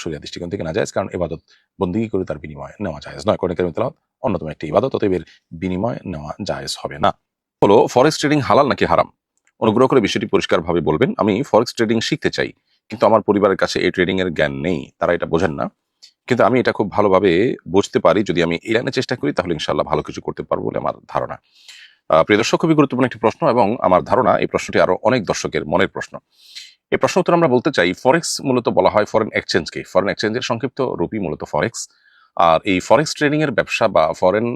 শরিয়া দৃষ্টিকোণ থেকে নাজায়েজ, কারণ ইবাদত বন্দেগী করে তার বিনিময়ে নেওয়া জায়েজ নয়। কোরআন কারীম তেলাওয়াত অন্যতম একটি ইবাদত, অতএব এর বিনিময় নেওয়া জায়েজ হবে না। হলো ফরেক্স ট্রেডিং হালাল নাকি হারাম? অনুগ্রহ করে বিষয়টি পরিষ্কারভাবে বলবেন। আমি ফরেক্স ট্রেডিং শিখতে চাই, কিন্তু আমার পরিবারের কাছে এই ট্রেডিং এর জ্ঞান নেই, তারা এটা বোঝেন না। কিন্তু আমি এটা খুব ভালোভাবে বুঝতে পারি, যদি আমি এই লাইনে চেষ্টা করি তাহলে ইনশাআল্লাহ ভালো কিছু করতে পারবো বলে আমার ধারণা। প্রিয় দর্শক, খুবই গুরুত্বপূর্ণ একটি প্রশ্ন, এবং আমার ধারণা এই প্রশ্নটি আরো অনেক দর্শকের মনের প্রশ্ন। এই প্রশ্ন উত্তর আমরা বলতে চাই, ফরেক্স মূলত বলা হয় ফরেন এক্সচেঞ্জকে। ফরেন এক্সচেঞ্জের সংক্ষিপ্ত রূপই মূলত ফরেক্স। আর এই ফরেক্স ট্রেডিং এর ব্যবসা বা ফরেন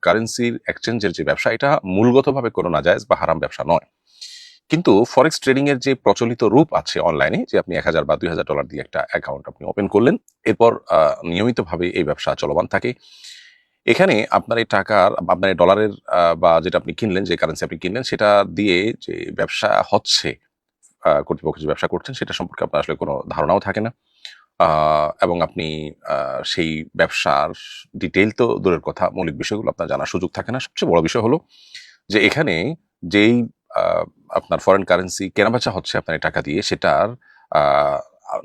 কারেন্সির এক্সচেঞ্জের যে ব্যবসা, এটা মূলগতভাবে কোনো নাজায়েজ বা হারাম ব্যবসা নয়। কিন্তু ফরেক্স ট্রেডিং এর যে প্রচলিত রূপ আছে অনলাইনে, যে আপনি $১,০০০ বা $২,০০০ দিয়ে একটা অ্যাকাউন্ট আপনি ওপেন করলেন, এরপর নিয়মিতভাবে এই ব্যবসা চলমান থাকে। এখানে আপনার এই টাকার, আপনার এই ডলারের বা যেটা আপনি কিনলেন, যে কারেন্সি আপনি কিনলেন, সেটা দিয়ে যে ব্যবসা হচ্ছে, কর্তৃপক্ষ যে ব্যবসা করছেন সেটা সম্পর্কে আপনার আসলে কোনো ধারণাও থাকে না। এবং আপনি সেই ব্যবসার ডিটেইল তো দূরের কথা, মৌলিক বিষয়গুলো আপনার জানার সুযোগ থাকে না। সবচেয়ে বড় বিষয় হলো যে এখানে যেই আপনার ফরেন কারেন্সি কেনাবেচা হচ্ছে আপনার এই টাকা দিয়ে, সেটার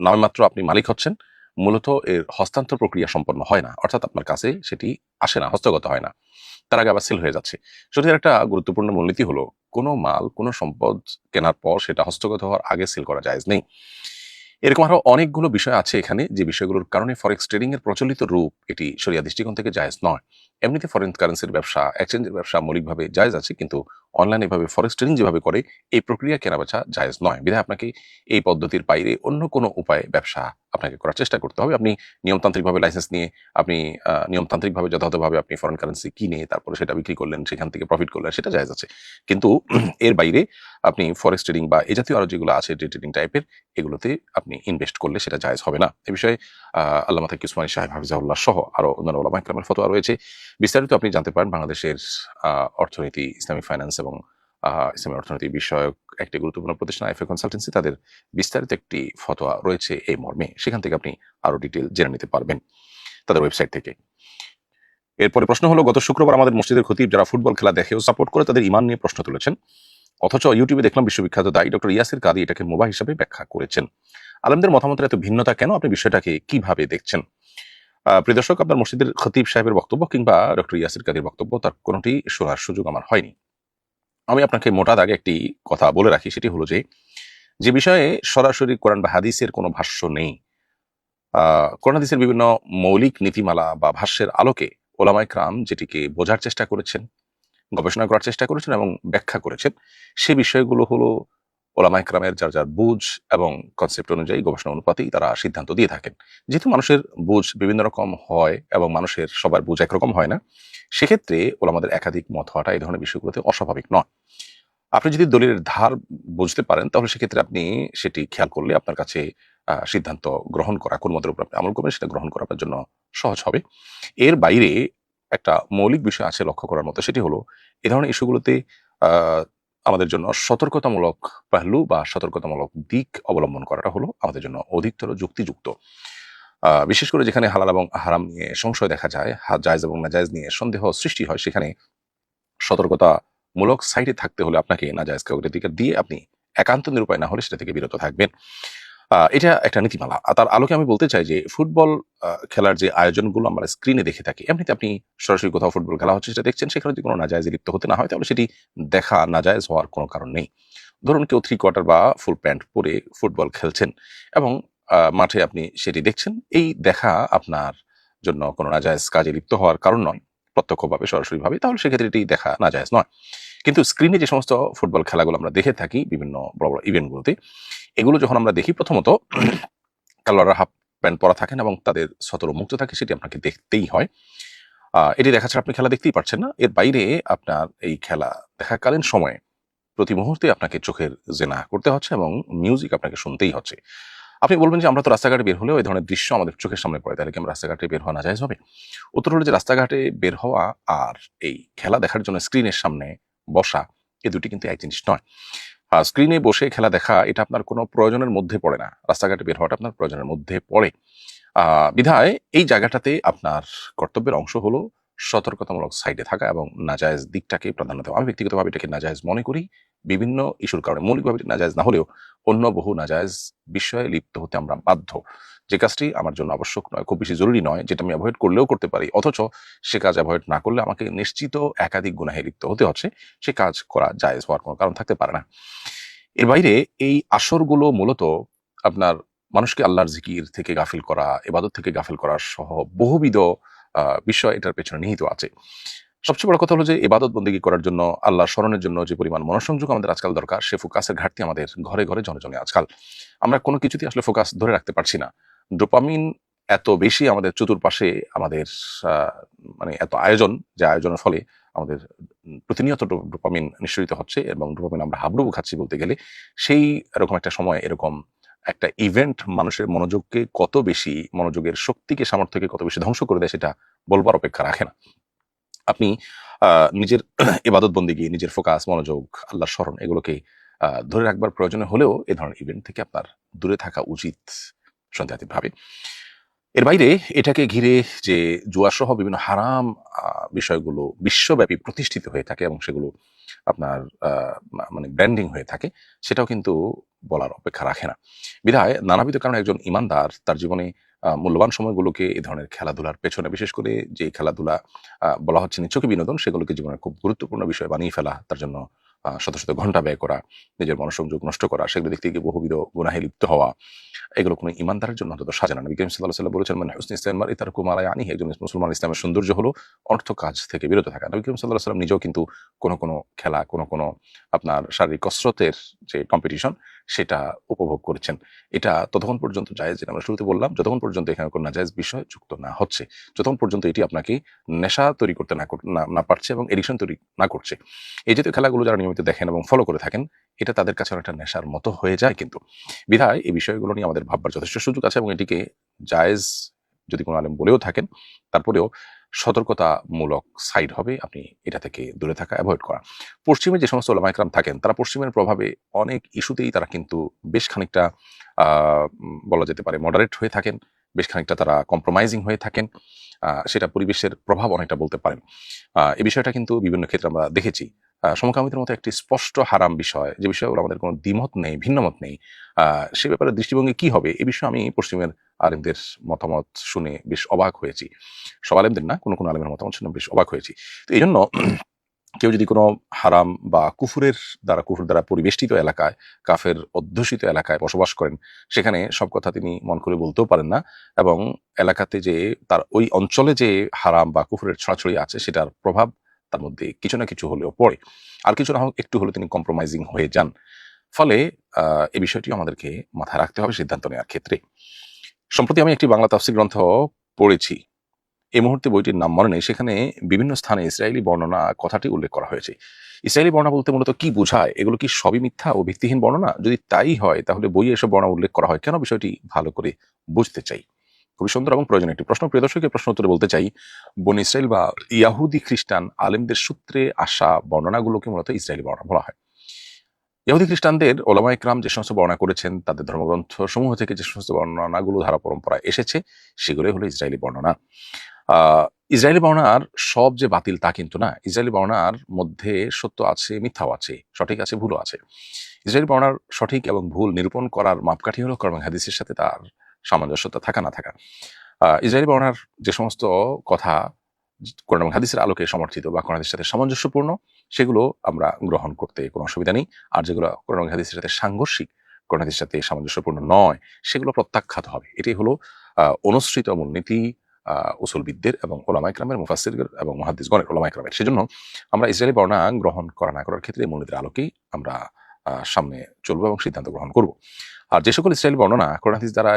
নামমাত্র আপনি মালিক হচ্ছেন, মূলত এর হস্তান্তর প্রক্রিয়া সম্পন্ন হয় না, অর্থাৎ আপনার কাছে সেটি আসে না, হস্তগত হয় না, তার আগে আবার সেল হয়ে যাচ্ছে। সেটার একটা গুরুত্বপূর্ণ মূলনীতি হলো, কোনো মাল, কোনো সম্পদ কেনার পর সেটা হস্তগত হওয়ার আগে সেল করা জায়েজ নেই। এরকম আরো অনেকগুলো বিষয় আছে এখানে, যে বিষয়গুলোর কারণে ফরেক্স ট্রেডিং এর প্রচলিত রূপ এটি শরিয়া দৃষ্টিকোণ থেকে জায়েজ নয়। এমনিতে ফরেন কারেন্সির ব্যবসা, এক্সচেঞ্জের ব্যবসা মৌলিকভাবে জায়েজ আছে, কিন্তু অনলাইনে এভাবে ফরেক্স ট্রেডিং যেভাবে করে, এই প্রক্রিয়া কেনাবেচা জায়েজ নয়। বিধায় আপনাকে এই পদ্ধতির বাইরে অন্য কোনো উপায়ে ব্যবসা আপনাকে করার চেষ্টা করতে হবে। আপনি নিয়মতান্ত্রিকভাবে লাইসেন্স নিয়ে, আপনি নিয়মতান্ত্রিকভাবে যথাযথভাবে আপনি ফরেন কারেন্সি কিনে তারপরে সেটা বিক্রি করলেন, সেখান থেকে প্রফিট করলেন, সেটা জায়েজ আছে। কিন্তু এর বাইরে আপনি ফরেক্স ট্রেডিং বা এই জাতীয় আরো যেগুলো আছে ডে ট্রেডিং টাইপের, এগুলোতে আপনি ইনভেস্ট করলে সেটা জায়েজ হবে না। এ বিষয়ে আল্লামা তাকি উসমানী সাহেব হাফিজাহুল্লাহ সহ আরো অন্যান্য উলামা ইকরামের ফতোয়া রয়েছে। বিস্তারিত আপনি জানতে পারেন বাংলাদেশের অর্থনীতি, ইসলামিক ফাইন্যান্স এবং ইসলামী অর্থনীতি বিষয়ক একটি গুরুত্বপূর্ণ প্রতিষ্ঠান আইফে কনসালটেন্সি, তাদের বিস্তারিত একটি ফতোয়া রয়েছে এই মর্মে। সেখান থেকে আপনি আরো ডিটেল জেনে নিতে পারবেন তাদের ওয়েবসাইট থেকে। এরপরে প্রশ্ন হলো, গত শুক্রবার আমাদের মসজিদের খতিব যারা ফুটবল খেলা দেখে ও সাপোর্ট করে, তাদের ঈমান নিয়ে প্রশ্ন তুলেছেন, অথচ ইউটিউবে দেখলাম বিশ্ববিখ্যাত দায়ী ডক্টর ইয়াসির কাদি এটাকে মুবাহ হিসেবে ব্যাখ্যা করেছেন। আলেমদের মতামতের এত ভিন্নতা কেন? আপনি বিষয়টাকে কিভাবে দেখছেন? প্রিয় দর্শক, আপনার মসজিদের খতিব সাহেবের বক্তব্য কিংবা ডক্টর ইয়াসির কাদির বক্তব্য, তার কোনোটি শোনার সুযোগ আমার হয়নি। আমি আপনাকে মোটা দাগে একটি কথা বলে রাখি, সেটি হলো যে বিষয়ে সরাসরি কোরআন বা হাদিসের কোনো ভাষ্য নেই, কোরআন হাদিসের বিভিন্ন মৌলিক নীতিমালা বা ভাষ্যের আলোকে ওলামা ইকরাম যেটিকে বোঝার চেষ্টা করেছেন, গবেষণা করার চেষ্টা করেছেন এবং ব্যাখ্যা করেছেন, সে বিষয়গুলো হলো ওলামা ইকরামের যার যার বুঝ এবং কনসেপ্ট অনুযায়ী, গবেষণা অনুপাতেই তারা সিদ্ধান্ত দিয়ে থাকেন। যেহেতু মানুষের বুঝ বিভিন্ন রকম হয় এবং মানুষের সবার বুঝ একরকম হয় না, সেক্ষেত্রে ওলামাদের একাধিক মত হওয়াটা এই ধরনের বিষয়গুলোতে অস্বাভাবিক নয়। আপনি যদি দলিলের ধার বুঝতে পারেন, তাহলে সেক্ষেত্রে আপনি সেটি খেয়াল করলে আপনার কাছে সিদ্ধান্ত গ্রহণ করা, কোন মতের উপর আপনি আমল করবেন সেটা গ্রহণ করা আপনার জন্য সহজ হবে। এর বাইরে একটা মৌলিক বিষয় আছে লক্ষ্য করার মতো, সেটি হলো এ ধরনের ইস্যুগুলোতে আমাদের জন্য সতর্কতামূলক পেহলু বা সতর্কতামূলক দিক অবলম্বন করাটা হলো আমাদের জন্য অধিকতর যুক্তিযুক্ত। বিশেষ করে যেখানে হালাল এবং হারাম নিয়ে সংশয় দেখা যায়, জায়েজ এবং নাজায়েজ নিয়ে সন্দেহ সৃষ্টি হয়, সেখানে সতর্কতামূলক সাইডে থাকতে হলে আপনাকে নাজায়েজকে অগ্রাধিকার দিয়ে আপনি একান্ত নিরুপায় না হলে সেটা থেকে বিরত থাকবেন। এটা একটা নীতিমালা। তার আলোকে আমি বলতে চাই যে ফুটবল খেলার যে আয়োজনগুলো আমরা স্ক্রিনে দেখে থাকি, এমনিতে আপনি সরাসরি কোথাও ফুটবল খেলা হচ্ছে সেটা দেখছেন, সেখানে যদি কোনো নাজায়েজে লিপ্ত হতে না হয়, তাহলে সেটি দেখা নাজায়েজ হওয়ার কোনো কারণ নেই। ধরুন কেউ 3/4 বা ফুল প্যান্ট পরে ফুটবল খেলছেন এবং মাঠে আপনি সেটি দেখছেন, এই দেখা আপনার জন্য কোনো নাজায়েজ কাজে লিপ্ত হওয়ার কারণ নয় প্রত্যক্ষভাবে, সরাসরিভাবে, তাহলে সেক্ষেত্রে এটি দেখা নাজায়েজ নয়। কিন্তু স্ক্রিনে যে সমস্ত ফুটবল খেলাগুলো আমরা দেখে থাকি বিভিন্ন বড় বড় ইভেন্টগুলোতে, এগুলো যখন আমরা দেখি, প্রথমত খেলোয়াড়রা হাফ প্যান্ট পরা থাকেন এবং তাদের সতর মুক্ত থাকে, সেটি আপনাকে দেখতেই হয়। এটি দেখা ছাড়া আপনি খেলা দেখতেই পারছেন না। এর বাইরে আপনার এই খেলা দেখাকালীন সময়ে প্রতি মুহূর্তে আপনাকে চোখের জেনা করতে হচ্ছে এবং মিউজিক আপনাকে শুনতেই হচ্ছে। আপনি বলবেন যে আমরা তো রাস্তাঘাটে বের হলেও এই ধরনের দৃশ্য আমাদের চোখের সামনে পড়ে, তাহলে কি আমরা রাস্তাঘাটে বের হওয়া নাজায়েজ হবে? উত্তর হলো যে রাস্তাঘাটে বের হওয়া আর এই খেলা দেখার জন্য স্ক্রিনের সামনে বসা, এ দুটি কিন্তু এক জিনিস নয়। স্ক্রিনে বসে খেলা দেখা এটা আপনার কোনো প্রয়োজনের মধ্যে পড়ে না। রাস্তাঘাটে বের হওয়াটা আপনার প্রয়োজনের মধ্যে পড়ে। বিধায় এই জায়গাটাতে আপনার কর্তব্যের অংশ হলো সতর্কতামূলক সাইডে থাকা এবং নাজায়েজ দিকটাকে প্রাধান্য দেওয়া। আমি ব্যক্তিগতভাবে এটাকে নাজায়েজ মনে করি বিভিন্ন ইস্যুর কারণে। মৌলিকভাবে এটি নাজায়েজ না হলেও অন্য বহু নাজায়েজ বিষয়ে লিপ্ত হতে আমরা বাধ্য। যে কাজটি আমার জন্য আবশ্যক নয়, খুব বেশি জরুরি নয়, যেটা আমি এভয়েড করলেও করতে পারি, অথচ সে কাজ এভয়েড না করলে আমাকে নিশ্চিত একাধিক গুনাহে লিপ্ত হতে হচ্ছে, সে কাজ করা জায়েজ হওয়ার কোনো কারণ থাকতে পারে না। এর বাইরে এই আসরগুলো মূলত আপনার মানুষকে আল্লাহর জিকির থেকে গাফিল করা, ইবাদত থেকে গাফিল করা সহ বহুবিধ বিষয় এটার পেছনে নিহিত আছে। সবচেয়ে বড় কথা হলো যে ইবাদত বন্দেগী করার জন্য, আল্লাহর স্মরণের জন্য যে পরিমাণ মনোসংযোগ আমাদের আজকাল দরকার, সে ফোকাসের ঘাটতি আমাদের ঘরে, ঘরে জনে, জনে আজকাল। আমরা কোনো কিছুতেই আসলে ফোকাস ধরে রাখতে পারছি না। ডোপামিন এত বেশি আমাদের চতুর্পাশে, আমাদের আ মানে এত আয়োজন, যে আয়োজনের ফলে আমাদের প্রতিনিয়ত ডোপামিন নিঃসরিত হচ্ছে এবং ডোপামিন আমরা হাবুডুবু খাচ্ছি বলতে গেলে। সেই এরকম একটা সময়, এরকম একটা ইভেন্ট মানুষের মনোযোগকে কত বেশি, মনোযোগের শক্তিকে, সামর্থ্যকে কত বেশি ধ্বংস করে দেয় সেটা বলবার অপেক্ষা রাখে না। আপনি আ নিজের ইবাদত বন্দেগী, নিজের ফোকাস, মনোযোগ, আল্লাহর স্মরণ এগুলোকে ধরে রাখবার প্রয়োজনে হলেও এ ধরনের ইভেন্ট থেকে আপনার দূরে থাকা উচিত সন্দেহাতীতভাবে। এর বাইরে এটাকে ঘিরে যে জুয়াসহ বিভিন্ন হারাম আ বিষয়গুলো বিশ্বব্যাপী প্রতিষ্ঠিত হয়ে থাকে এবং সেগুলো আপনার আ মানে ব্র্যান্ডিং হয়ে থাকে, সেটাও কিন্তু বলার অপেক্ষা রাখে না। বিধায় নানাবিধ কারণে একজন ঈমানদার তার জীবনে মূল্যবান সময়গুলোকে এ ধরনের খেলাধুলার পেছনে, বিশেষ করে যে খেলাধুলা বলা হচ্ছে নিছকই বিনোদন, সেগুলোকে জীবনের খুব গুরুত্বপূর্ণ বিষয় বানিয়ে ফেলা, তার জন্য শত, শত ঘন্টা ব্যয় করা, নিজের মনোসংযোগ নষ্ট করা, সেগুলো দেখতে গিয়ে বহুবিধ গুনাহে লিপ্ত হওয়া, এগুলো কোনো ঈমানদারের জন্য অন্তত সাজে না। নবী করিম সাল্লাল্লাহু আলাইহি ওয়াসাল্লাম বলেছেন, "মান হুসনি ইসলামিল মারই তারকু মা লা ইয়ানিহি।" একজন মুসলমান ইসলামের সৌন্দর্য হলো অনর্থক কাজ থেকে বিরত থাকা। নবী করিম সাল্লাল্লাহু আলাইহি ওয়াসাল্লাম নিজেও কিন্তু কোনো খেলা, কোনো আপনার শারীরিক কসরতের যে কম্পিটিশন, সেটা উপভোগ করেছেন। এটা ততক্ষণ পর্যন্ত জায়েজ, যেটা আমরা শুরুতে বললাম, যতক্ষণ পর্যন্ত এখানে কোনো নাজায়েজ বিষয় যুক্ত না হচ্ছে, যতক্ষণ পর্যন্ত এটি আপনাকে নেশা তৈরি করতে না পারছে এবং এডিকশন তৈরি না করছে। এই জাতীয় খেলাগুলো যারা নিয়মিত দেখেন এবং ফলো করে থাকেন, এটা তাদের কাছে অনেকটা নেশার মতো হয়ে যায় কিন্তু। বিধায় এই বিষয়গুলো নিয়ে আমাদের ভাববার যথেষ্ট সুযোগ আছে এবং এটিকে জায়েজ যদি কোনো আলেম বলেও থাকেন, তারপরেও সতর্কতামূলক সাইড হবে আপনি এটা থেকে দূরে থাকা, এভয়েড করা। পশ্চিমে যে সমস্ত ওলামা ইকরাম থাকেন, তারা পশ্চিমের প্রভাবে অনেক ইস্যুতেই তারা কিন্তু বেশ খানিকটা আ বলা যেতে পারে মডারেট হয়ে থাকেন, বেশ খানিকটা তারা কম্প্রোমাইজিং হয়ে থাকেন। সেটা পরিবেশের প্রভাব অনেকটা বলতে পারেন। এই বিষয়টা কিন্তু বিভিন্ন ক্ষেত্রে আমরা দেখেছি। সমকামিতার মতো একটি স্পষ্ট হারাম বিষয়, যে বিষয়ে আমাদের কোনো দ্বিমত নেই, ভিন্নমত নেই। আ সে ব্যাপারে দৃষ্টিভঙ্গি কি হবে? এ বিষয়ে আমি পশ্চিমের আলেমদের মতামত শুনে বেশ অবাক হয়েছি। সব আলেমদের না, কোনো আলেমের মতামত শুনে বেশ অবাক হয়েছি। তো এইজন্য কেউ যদি কোনো হারাম বা কুফর দ্বারা পরিবেষ্টিত এলাকায়, কাফের অধ্যুষিত এলাকায় বসবাস করেন, সেখানে সব কথা তিনি মন করে বলতেও পারেন না এবং এলাকাতে যে তার ওই অঞ্চলে যে হারাম বা কুফরের ছড়াছড়ি আছে, সেটার প্রভাব তার মধ্যে কিছু না কিছু হলেও পড়ে। আর কিছু না হোক, একটু হলেও তিনি কম্প্রোমাইজিং হয়ে যান। ফলে এই বিষয়টিও আমাদেরকে মাথায় রাখতে হবে সিদ্ধান্ত নেওয়ার ক্ষেত্রে। সম্প্রতি আমি একটি বাংলা তাফসীর গ্রন্থ পড়েছি। এই মুহূর্তে বইটির নাম মনে নেই। সেখানে বিভিন্ন স্থানে ইসরায়েলি বর্ণনা কথাটি উল্লেখ করা হয়েছে। ইসরায়েলি বর্ণনা বলতে মূলত কি বোঝায়? এগুলো কি সবই মিথ্যা ও ভিত্তিহীন বর্ণনা? যদি তাই হয়, তাহলে বইয়ে এসব বর্ণনা উল্লেখ করা হয় কেন? বিষয়টি ভালো করে বুঝতে চাই। খুবই সুন্দর এবং প্রয়োজনীয় একটি প্রশ্ন। প্রিয় দর্শক, এই প্রশ্ন উত্তরে বলতে চাই, বনী ইসরাইল বা ইয়াহুদি খ্রিস্টান আলেমদের সূত্রে আসা বর্ণনাগুলোকে মূলত ইসরায়েলি বর্ণনা বলা হয়। ইহুদি খ্রিস্টানদের ওলামা ইকরাম যে সমস্ত বর্ণনা করেছেন, তাদের ধর্মগ্রন্থ সমূহ থেকে যে সমস্ত বর্ণনাগুলো ধারা পরম্পরায় এসেছে, সেগুলোই হলো ইসরায়েলি বর্ণনা। ইসরায়েলি বর্ণনার সব যে বাতিল তা কিন্তু না। ইসরায়েলি বর্ণনার মধ্যে সত্য আছে, মিথ্যাও আছে, সঠিক আছে, ভুলও আছে। ইসরায়েলি বর্ণনার সঠিক এবং ভুল নিরূপণ করার মাপকাঠি হলো কোরআন এবং হাদিসের সাথে তার সামঞ্জস্যতা থাকা না থাকা। ইসরায়েলি বর্ণনার যে সমস্ত কথা কোরআন এবং হাদিসের আলোকে সমর্থিত বা কোরআন হাদিসের সাথে সামঞ্জস্যপূর্ণ, সেগুলো আমরা গ্রহণ করতে কোনো অসুবিধা নেই। আর যেগুলো কোরআন এবং হাদিসের সাথে সাংঘর্ষিক, কোরআন হাদিসের সাথে সামঞ্জস্যপূর্ণ নয়, সেগুলো প্রত্যাখ্যাত হবে। এটাই হলো অনুসৃত মূলনীতি উসুলবিদদের এবং ওলামা ইকরামের, মুফাসসিরদের এবং মুহাদ্দিসগণের, ওলামা ইকরামের। সেজন্য আমরা ইসরায়েলি বর্ণনা গ্রহণ করা না করার ক্ষেত্রে মূলনীতির আলোকেই আমরা সামনে চলবো এবং সিদ্ধান্ত গ্রহণ করব। আর যে সকল ইসরায়েলি বর্ণনা কোরআন হাদিস দ্বারা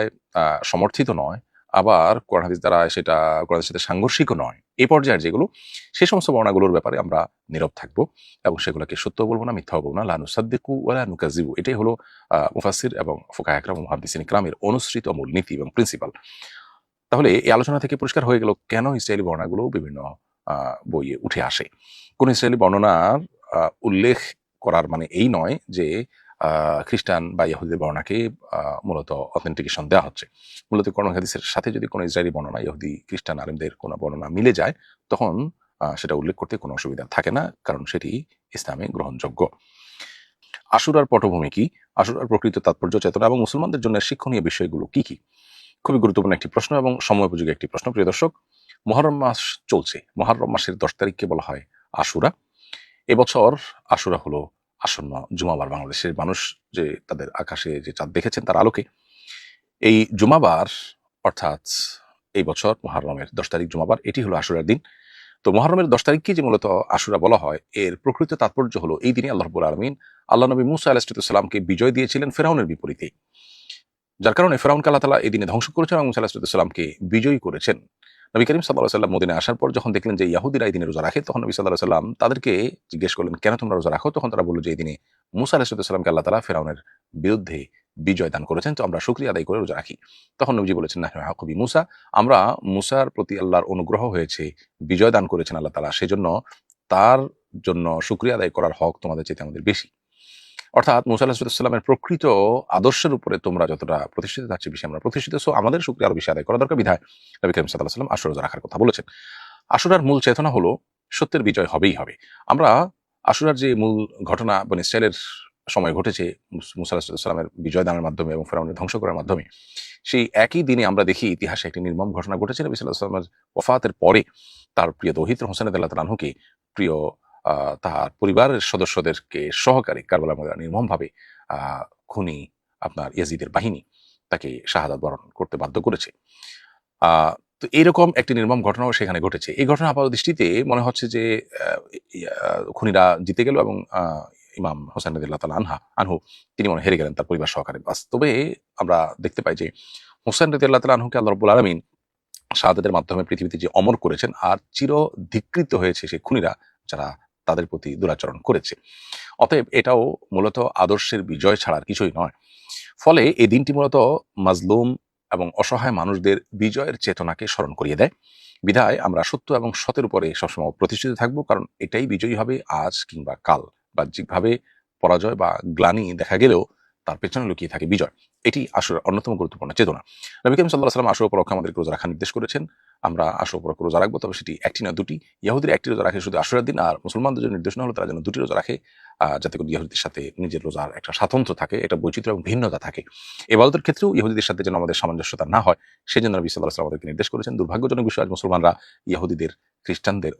সমর্থিত নয়, আবার কোরআন হাদিস দ্বারা সেটা কোরআনের সাথে সাংঘর্ষিকও নয়, এই পর্যায়ের যেগুলো, সেই সমস্ত বর্ণনাগুলোর ব্যাপারে আমরা নীরব থাকবো এবং সেগুলোকে সত্য বলবো না, মিথ্যাও বলবো না। লা নুসাদ্দিকু ওয়ালা নুকাযিবু, এটাই হলো মুফাসসির এবং ফুকাহা ইকরাম ও মুহাদ্দিসিন ইকরামের অনুসৃত মূল নীতি এবং প্রিন্সিপাল। তাহলে এই আলোচনা থেকে পরিষ্কার হয়ে গেল কেন ইসরায়েলি বর্ণনাগুলো বিভিন্ন বইয়ে উঠে আসে। কোন ইসরায়েলি বর্ণনার উল্লেখ করার মানে এই নয় যে খ্রিস্টান বা ইহুদিদের বর্ণনাকে মূলত অথেন্টিকেশন দেওয়া হচ্ছে। মূলত কোরআন হাদিসের সাথে যদি কোনো ইসরায়েলি বর্ণনা ইহুদি খ্রিস্টান আলেমদের কোনো বর্ণনা মিলে যায়, তখন সেটা উল্লেখ করতে কোনো অসুবিধা থাকে না, কারণ সেটি ইসলামে গ্রহণযোগ্য। আশুরার পটভূমি কি, আশুরার প্রকৃত তাৎপর্য, চেতনা এবং মুসলমানদের জন্য শিক্ষণীয় বিষয়গুলো কি কি? খুবই গুরুত্বপূর্ণ একটি প্রশ্ন এবং সময়োপযোগী একটি প্রশ্ন। প্রিয় দর্শক, মুহররম মাস চলছে। মুহররম মাসের 10 তারিখকে বলা হয় আশুরা। এবছর আশুরা হলো আসন্ন জুমাবার। বাংলাদেশের মানুষ যে তাদের আকাশে যে চাঁদ দেখেছেন তার আলোকে এই জুমাবার, অর্থাৎ এই বছর মুহররমের 10 তারিখ জুমাবার, এটি হলো আশুরার দিন। তো মুহররমের 10 তারিখকে যে মূলত আশুরা বলা হয়, এর প্রকৃত তাৎপর্য হলো এই দিনে আল্লাহ রাব্বুল আলামিন আল্লাহ নবী মূসা আলাইহিস সালামকে বিজয় দিয়েছিলেন ফেরাউনের বিপরীতে। যার কারণে ফেরাউনকে আল্লাহ তাআলা এই দিনে ধ্বংস করেছেন এবং মূসা আলাইহিস সালামকে বিজয়ী করেছেন। নবী করিম সাল্লাল্লাহু আলাইহি ওয়াসাল্লাম মদিনায় আসার পর যখন দেখলেন যে ইহুদিরা এই দিনে রোজা রাখে, তখন নবী সাল্লাল্লাহু আলাইহি ওয়াসাল্লাম তাদেরকে জিজ্ঞেস করলেন, কেন তোমরা রোজা রাখো? তখন তারা বলল যে এই দিনে মূসা আলাইহিস সালামকে আল্লাহ তাআলা ফেরাউনের বিরুদ্ধে বিজয় দান করেছেন, তো আমরা শুকরিয়া আদায় করে রোজা রাখি। তখন নবীজি বলেছেন, নাহনু আহাক্কু বিমূসা, আমরা মূসার প্রতি আল্লাহর অনুগ্রহ হয়েছে, বিজয় দান করেছেন আল্লাহ তাআলা, সেজন্য তার জন্য শুকরিয়া আদায় করার হক তোমাদের চাইতে আমাদের বেশি। অর্থাৎ মূসা আলাইহিস সালামের প্রকৃত আদর্শের উপরে তোমরা যতটা প্রতিষ্ঠিত, তার চেয়ে বেশি আমরা প্রতিষ্ঠিত। সো আমাদের শুকরিয়া আরো বেশি আদায় করা দরকার। বিধায় নবী করিম সাল্লাল্লাহু আলাইহি ওয়াসাল্লাম আশুরা রোজা রাখার কথা বলেছেন। আশুরার মূল চেতনা হলো সত্যের বিজয় হবেই হবে। আমরা আশুরার যে মূল ঘটনা বনী ইসরাইলের সময় ঘটেছে, মূসা আলাইহিস সালামের বিজয় দানের মাধ্যমে এবং ফেরাউনের ধ্বংস করার মাধ্যমে, সেই একই দিনে আমরা দেখি ইতিহাসে একটি নির্মম ঘটনা ঘটেছে। নবী সাল্লাল্লাহু আলাইহি ওয়াসাল্লামের ওফাতের পরে তার প্রিয় দৌহিত্র হোসেন রাদিয়াল্লাহু তাআলা আনহুকে প্রিয় তার পরিবারের সদস্যদেরকে সহকারে কারবালার ময়দানে নির্মমভাবে খুনি আপনার ইয়াজিদের বাহিনী তাকে শাহাদাত বরণ করতে বাধ্য করেছে। তো এরকম একটি নির্মম ঘটনাও সেখানে ঘটেছে। এই ঘটনা আপাত দৃষ্টিতে মনে হচ্ছে যে খুনিরা জিতে গেল এবং ইমাম হোসেন রাদিয়াল্লাহু তাআলা আনহু তিনি মনে হেরে গেলেন তার পরিবার সহকারে। বাস্তবে আমরা দেখতে পাই যে হোসেন রাদিয়াল্লাহু তাআলা আনহুকে আল্লাহ রাব্বুল আলামিন শাহাদাতের মাধ্যমে পৃথিবীতে যে অমর করেছেন, আর চির ধিক্কৃত হয়েছে সেই খুনিরা যারা তাদের প্রতি দুরাচরণ করেছে। অতএব এটাও মূলত আদর্শের বিজয় ছাড়া আর কিছুই নয়। ফলে এই দিনটি মূলত মাজলুম এবং অসহায় মানুষদের বিজয়ের চেতনাকে স্মরণ করিয়ে দেয়। বিধায় আমরা সত্য এবং সতের উপরে সবসময় প্রতিষ্ঠিত থাকবো, কারণ এটাই বিজয়ী হবে আজ কিংবা কাল। বাহ্যিকভাবে পরাজয় বা গ্লানি দেখা গেলেও তার পেছনে লুকিয়ে থাকে বিজয়। এটি আশুরার অন্যতম গুরুত্বপূর্ণ চেতনা। নবী করিম সাল্লাল্লাহু আলাইহি ওয়াসাল্লাম আশুরা উপলক্ষে আমাদেরকে রোজা রাখার নির্দেশ করেছেন। আমরা আশুরা উপলক্ষে রোজা রাখবো, তবে সেটি একটি না দুটি। ইহুদিরা একটি রোজা রাখে শুধু আশুরার দিন, আর মুসলমানদের জন্য নির্দেশনা হলো তারা যেন দুটি রোজা রাখে, যাতে করে ইহুদিদের সাথে নিজের রোজার একটা স্বাতন্ত্র্য থাকে, একটা বৈচিত্র্য এবং ভিন্নতা থাকে। ইবাদতের ক্ষেত্রেও ইহুদিদের সাথে যেন আমাদের সামঞ্জস্যতা না হয়, সেজন্য নবী সাল্লাল্লাহু আলাইহি ওয়াসাল্লাম আমাদেরকে নির্দেশ করেছেন। দুর্ভাগ্যজনক বিষয়, আজ মুসলমানরা ইহুদিদের, খ্রিস্টানদের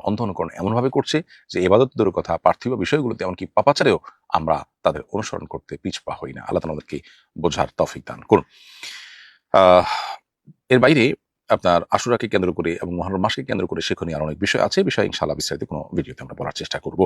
অন্ধ অনুকরণ এমনভাবে করছে যে ইবাদত দূরের কথা, পার্থিব বিষয়গুলোতে এমনকি পাপাচারেও আমরা তাদের অনুসরণ করতে পিছপা হই না। আল্লাহ তাআলা আমাদেরকে বোঝার তৌফিক দান করুন। এর বাইরে আপনার আশুরাকে কেন্দ্র করে এবং মুহররম মাসকে কেন্দ্র করে শিক্ষণীয় আর অনেক বিষয় আছে। বিষয় ইনশাআল্লাহ বিস্তারিত কোনো ভিডিওতে আমরা বলার চেষ্টা করব।